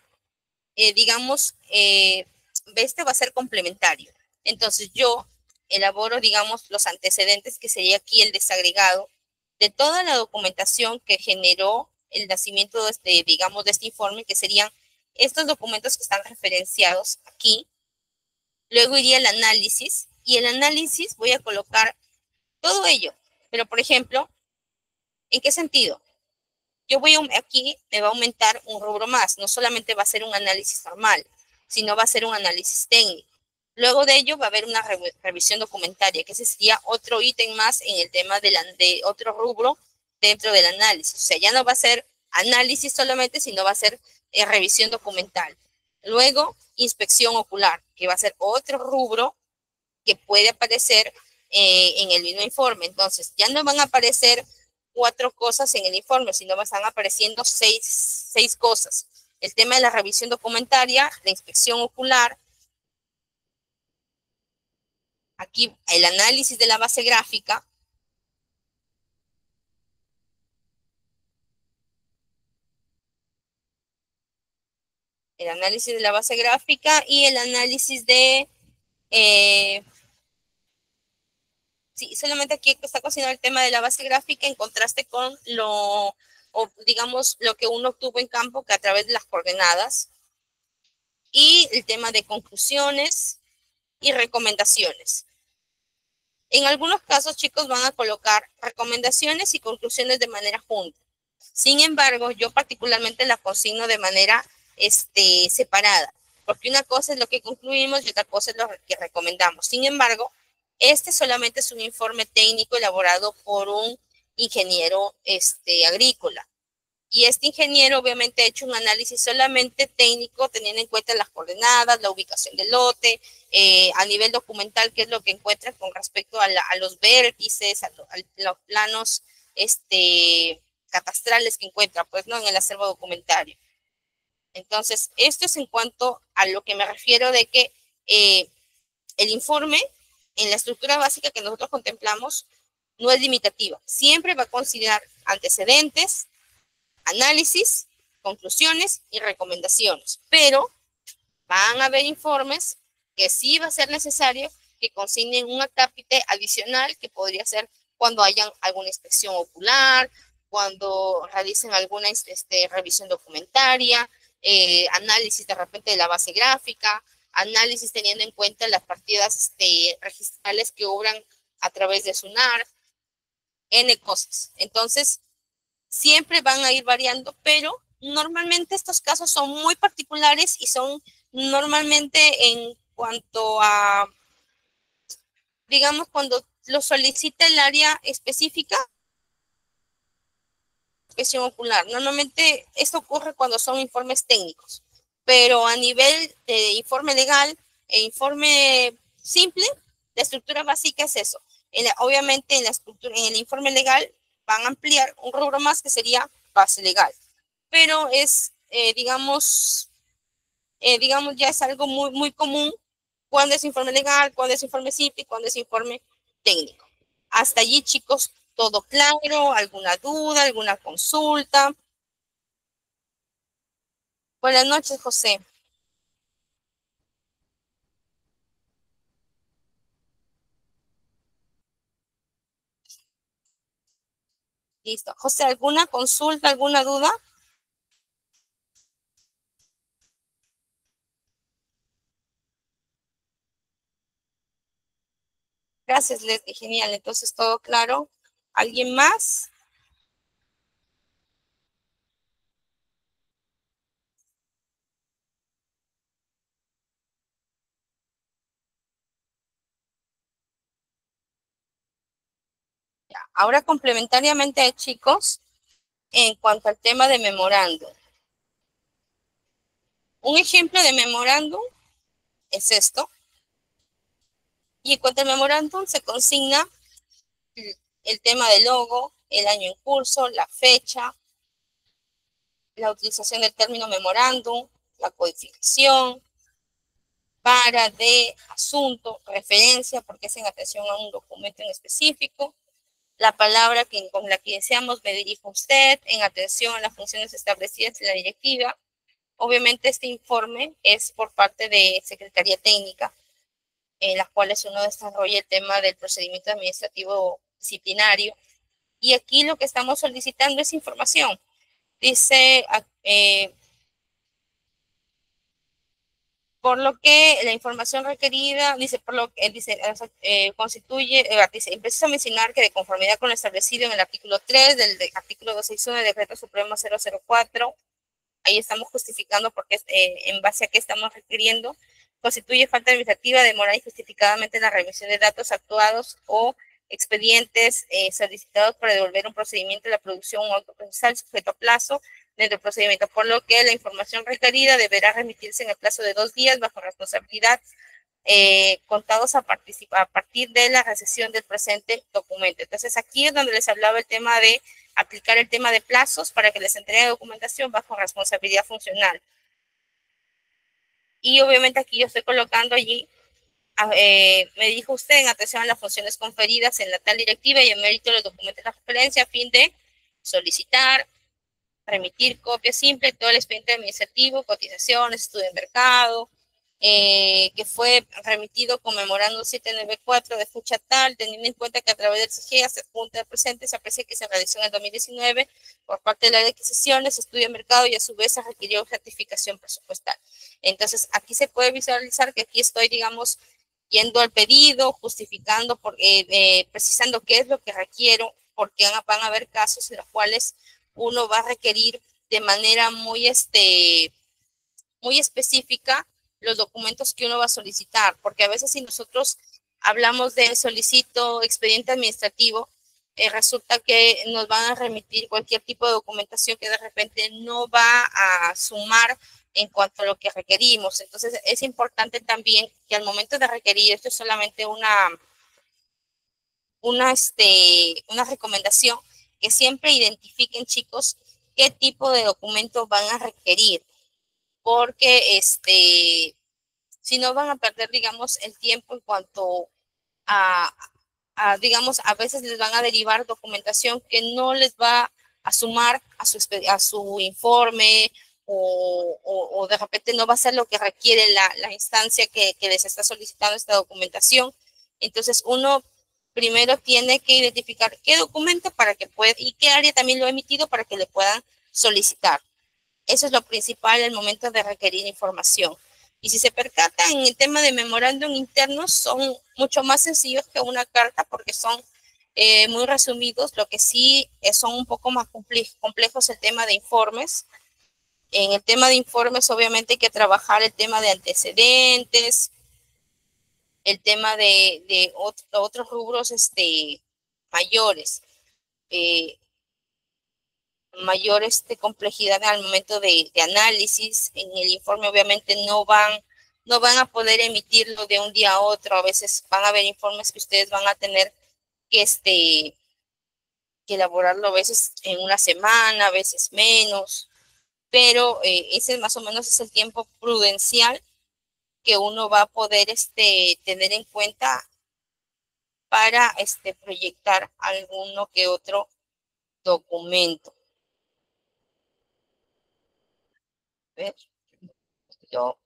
digamos, este va a ser complementario. Entonces yo elaboro, digamos, los antecedentes, que sería aquí el desagregado de toda la documentación que generó el nacimiento de este, digamos, de este informe, que serían estos documentos que están referenciados aquí. Luego iría el análisis, y el análisis voy a colocar todo ello. Pero, por ejemplo, ¿en qué sentido? Yo voy aquí, me va a aumentar un rubro más. No solamente va a ser un análisis normal, sino va a ser un análisis técnico. Luego de ello va a haber una revisión documentaria, que ese sería otro ítem más en el tema de otro rubro dentro del análisis. O sea, ya no va a ser análisis solamente, sino va a ser revisión documental. Luego, inspección ocular, que va a ser otro rubro que puede aparecer en el mismo informe. Entonces, ya no van a aparecer 4 cosas en el informe, sino están apareciendo 6 cosas. El tema de la revisión documentaria, la inspección ocular, aquí el análisis de la base gráfica, el análisis de la base gráfica y el análisis de, sí, solamente aquí está considerado el tema de la base gráfica en contraste con o digamos, lo que uno obtuvo en campo, que a través de las coordenadas, y el tema de conclusiones y recomendaciones. En algunos casos, chicos, van a colocar recomendaciones y conclusiones de manera junta. Sin embargo, yo particularmente la consigno de manera separada, porque una cosa es lo que concluimos y otra cosa es lo que recomendamos. Sin embargo, este solamente es un informe técnico elaborado por un ingeniero agrícola. Y este ingeniero obviamente ha hecho un análisis solamente técnico, teniendo en cuenta las coordenadas, la ubicación del lote, a nivel documental, qué es lo que encuentra con respecto a los vértices, a los planos catastrales que encuentra, pues, ¿no? En el acervo documentario. Entonces, esto es en cuanto a lo que me refiero de que el informe, en la estructura básica que nosotros contemplamos, no es limitativa. Siempre va a considerar antecedentes, análisis, conclusiones y recomendaciones, pero van a haber informes que sí va a ser necesario que consignen un acápite adicional, que podría ser cuando hayan alguna inspección ocular, cuando realicen alguna revisión documentaria, análisis de repente de la base gráfica, análisis teniendo en cuenta las partidas registrales que obran a través de SUNAR, N cosas. Entonces, siempre van a ir variando, pero normalmente estos casos son muy particulares y son normalmente en cuanto a, digamos, cuando lo solicita el área específica, inspección ocular. Normalmente esto ocurre cuando son informes técnicos, pero a nivel de informe legal, informe simple, la estructura básica es eso. Obviamente en la estructura, en el informe legal van a ampliar un rubro más que sería base legal, pero es, digamos, ya es algo muy, muy común cuando es informe legal, cuando es informe simple y cuando es informe técnico. Hasta allí, chicos, todo claro, alguna duda, alguna consulta. Buenas noches, José. Listo. José, ¿alguna consulta, alguna duda? Gracias, Leslie. Genial. Entonces, todo claro. ¿Alguien más? Ya. Ahora, complementariamente, chicos, en cuanto al tema de memorándum. Un ejemplo de memorándum es esto. Y en cuanto al memorándum, se consigna el tema del logo, el año en curso, la fecha, la utilización del término memorándum, la codificación, para, de, asunto, referencia, porque es en atención a un documento en específico, la palabra con la que deseamos me dirijo a usted, en atención a las funciones establecidas en la directiva. Obviamente este informe es por parte de Secretaría Técnica, en las cuales uno desarrolla el tema del procedimiento administrativo disciplinario. Y aquí lo que estamos solicitando es información. Dice, por lo que la información requerida, dice, por lo que dice, constituye, dice, empieza a mencionar que de conformidad con lo establecido en el artículo 3 del artículo 261 del Decreto Supremo 004, ahí estamos justificando porque en base a qué estamos requiriendo, constituye falta administrativa, demora injustificadamente la remisión de datos actuados o expedientes solicitados para devolver un procedimiento de la producción o autoprocesal sujeto a plazo dentro del procedimiento, por lo que la información requerida deberá remitirse en el plazo de 2 días bajo responsabilidad contados a partir de la recesión del presente documento. Entonces aquí es donde les hablaba el tema de aplicar el tema de plazos para que les entregue documentación bajo responsabilidad funcional. Y obviamente aquí yo estoy colocando allí, me dijo usted en atención a las funciones conferidas en la tal directiva y en mérito de los documentos de referencia a fin de solicitar, remitir copia simple, todo el expediente administrativo, cotizaciones, estudio de mercado, que fue remitido con memorando 794 de fecha tal, teniendo en cuenta que a través del CIGEA se apunta al presente, se aprecia que se realizó en el 2019 por parte de la de adquisiciones, estudio de mercado y a su vez se requirió certificación presupuestal. Entonces, aquí se puede visualizar que aquí estoy, digamos, yendo al pedido, justificando, precisando qué es lo que requiero, porque van a haber casos en los cuales uno va a requerir de manera muy específica los documentos que uno va a solicitar, porque a veces si nosotros hablamos de solicito expediente administrativo, resulta que nos van a remitir cualquier tipo de documentación que de repente no va a sumar en cuanto a lo que requerimos. Entonces es importante también que al momento de requerir, esto es solamente una recomendación, que siempre identifiquen, chicos, qué tipo de documentos van a requerir, porque si no van a perder, digamos, el tiempo en cuanto a, digamos, a veces les van a derivar documentación que no les va a sumar a su informe o de repente no va a ser lo que requiere la instancia que les está solicitando esta documentación. Entonces, uno primero tiene que identificar qué documento para que pueda y qué área también lo ha emitido para que le puedan solicitar. Eso es lo principal al momento de requerir información. Y si se percatan en el tema de memorándum internos, son mucho más sencillos que una carta porque son muy resumidos. Lo que sí son un poco más complejos el tema de informes. En el tema de informes, obviamente, hay que trabajar el tema de antecedentes, el tema de otros rubros mayores. Mayor complejidad al momento de análisis. En el informe obviamente no van a poder emitirlo de un día a otro. A veces van a haber informes que ustedes van a tener que, que elaborarlo a veces en una semana, a veces menos, pero ese más o menos es el tiempo prudencial que uno va a poder tener en cuenta para proyectar alguno que otro documento. A ver, yo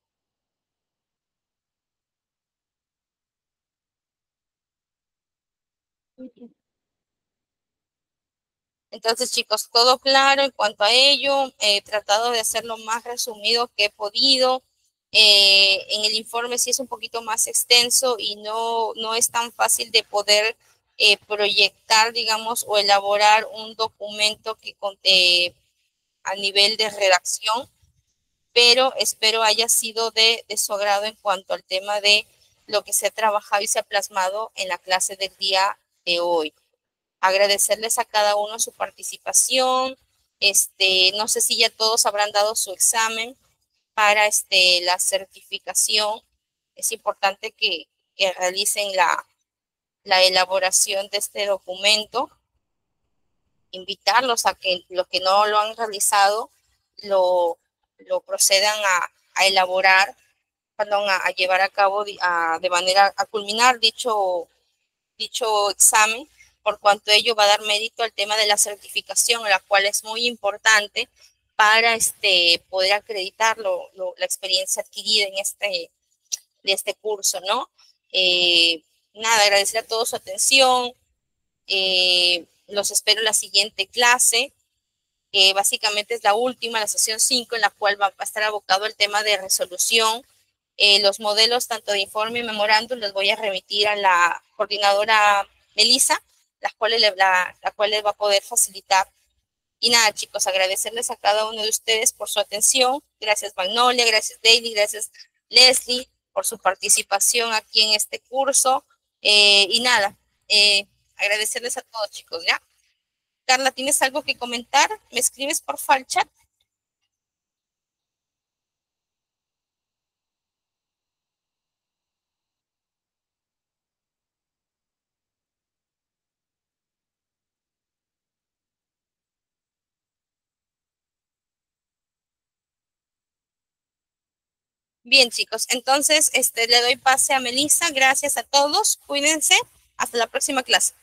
Entonces, chicos, todo claro en cuanto a ello. He tratado de hacer lo más resumido que he podido. En el informe sí es un poquito más extenso y no es tan fácil de poder proyectar, digamos, o elaborar un documento a nivel de redacción, pero espero haya sido de su agrado en cuanto al tema de lo que se ha trabajado y se ha plasmado en la clase del día de hoy. Agradecerles a cada uno su participación. No sé si ya todos habrán dado su examen para la certificación. Es importante que realicen la elaboración de este documento. Invitarlos a que los que no lo han realizado lo procedan a elaborar, perdón, a llevar a cabo de manera a culminar dicho examen, por cuanto ello va a dar mérito al tema de la certificación, la cual es muy importante para poder acreditar la experiencia adquirida en de este curso, ¿no? Nada, agradecer a todos su atención. Los espero en la siguiente clase, que básicamente es la última, la sesión 5, en la cual va a estar abocado el tema de resolución. Los modelos tanto de informe y memorándum los voy a remitir a la coordinadora Melissa, la cual les va a poder facilitar. Y nada, chicos, agradecerles a cada uno de ustedes por su atención. Gracias, Magnolia, gracias, Daily, gracias, Leslie, por su participación aquí en este curso. Y nada, agradecerles a todos, chicos, ¿ya? Carla, ¿tienes algo que comentar? ¿Me escribes por el chat? Bien, chicos, entonces le doy pase a Melissa. Gracias a todos. Cuídense. Hasta la próxima clase.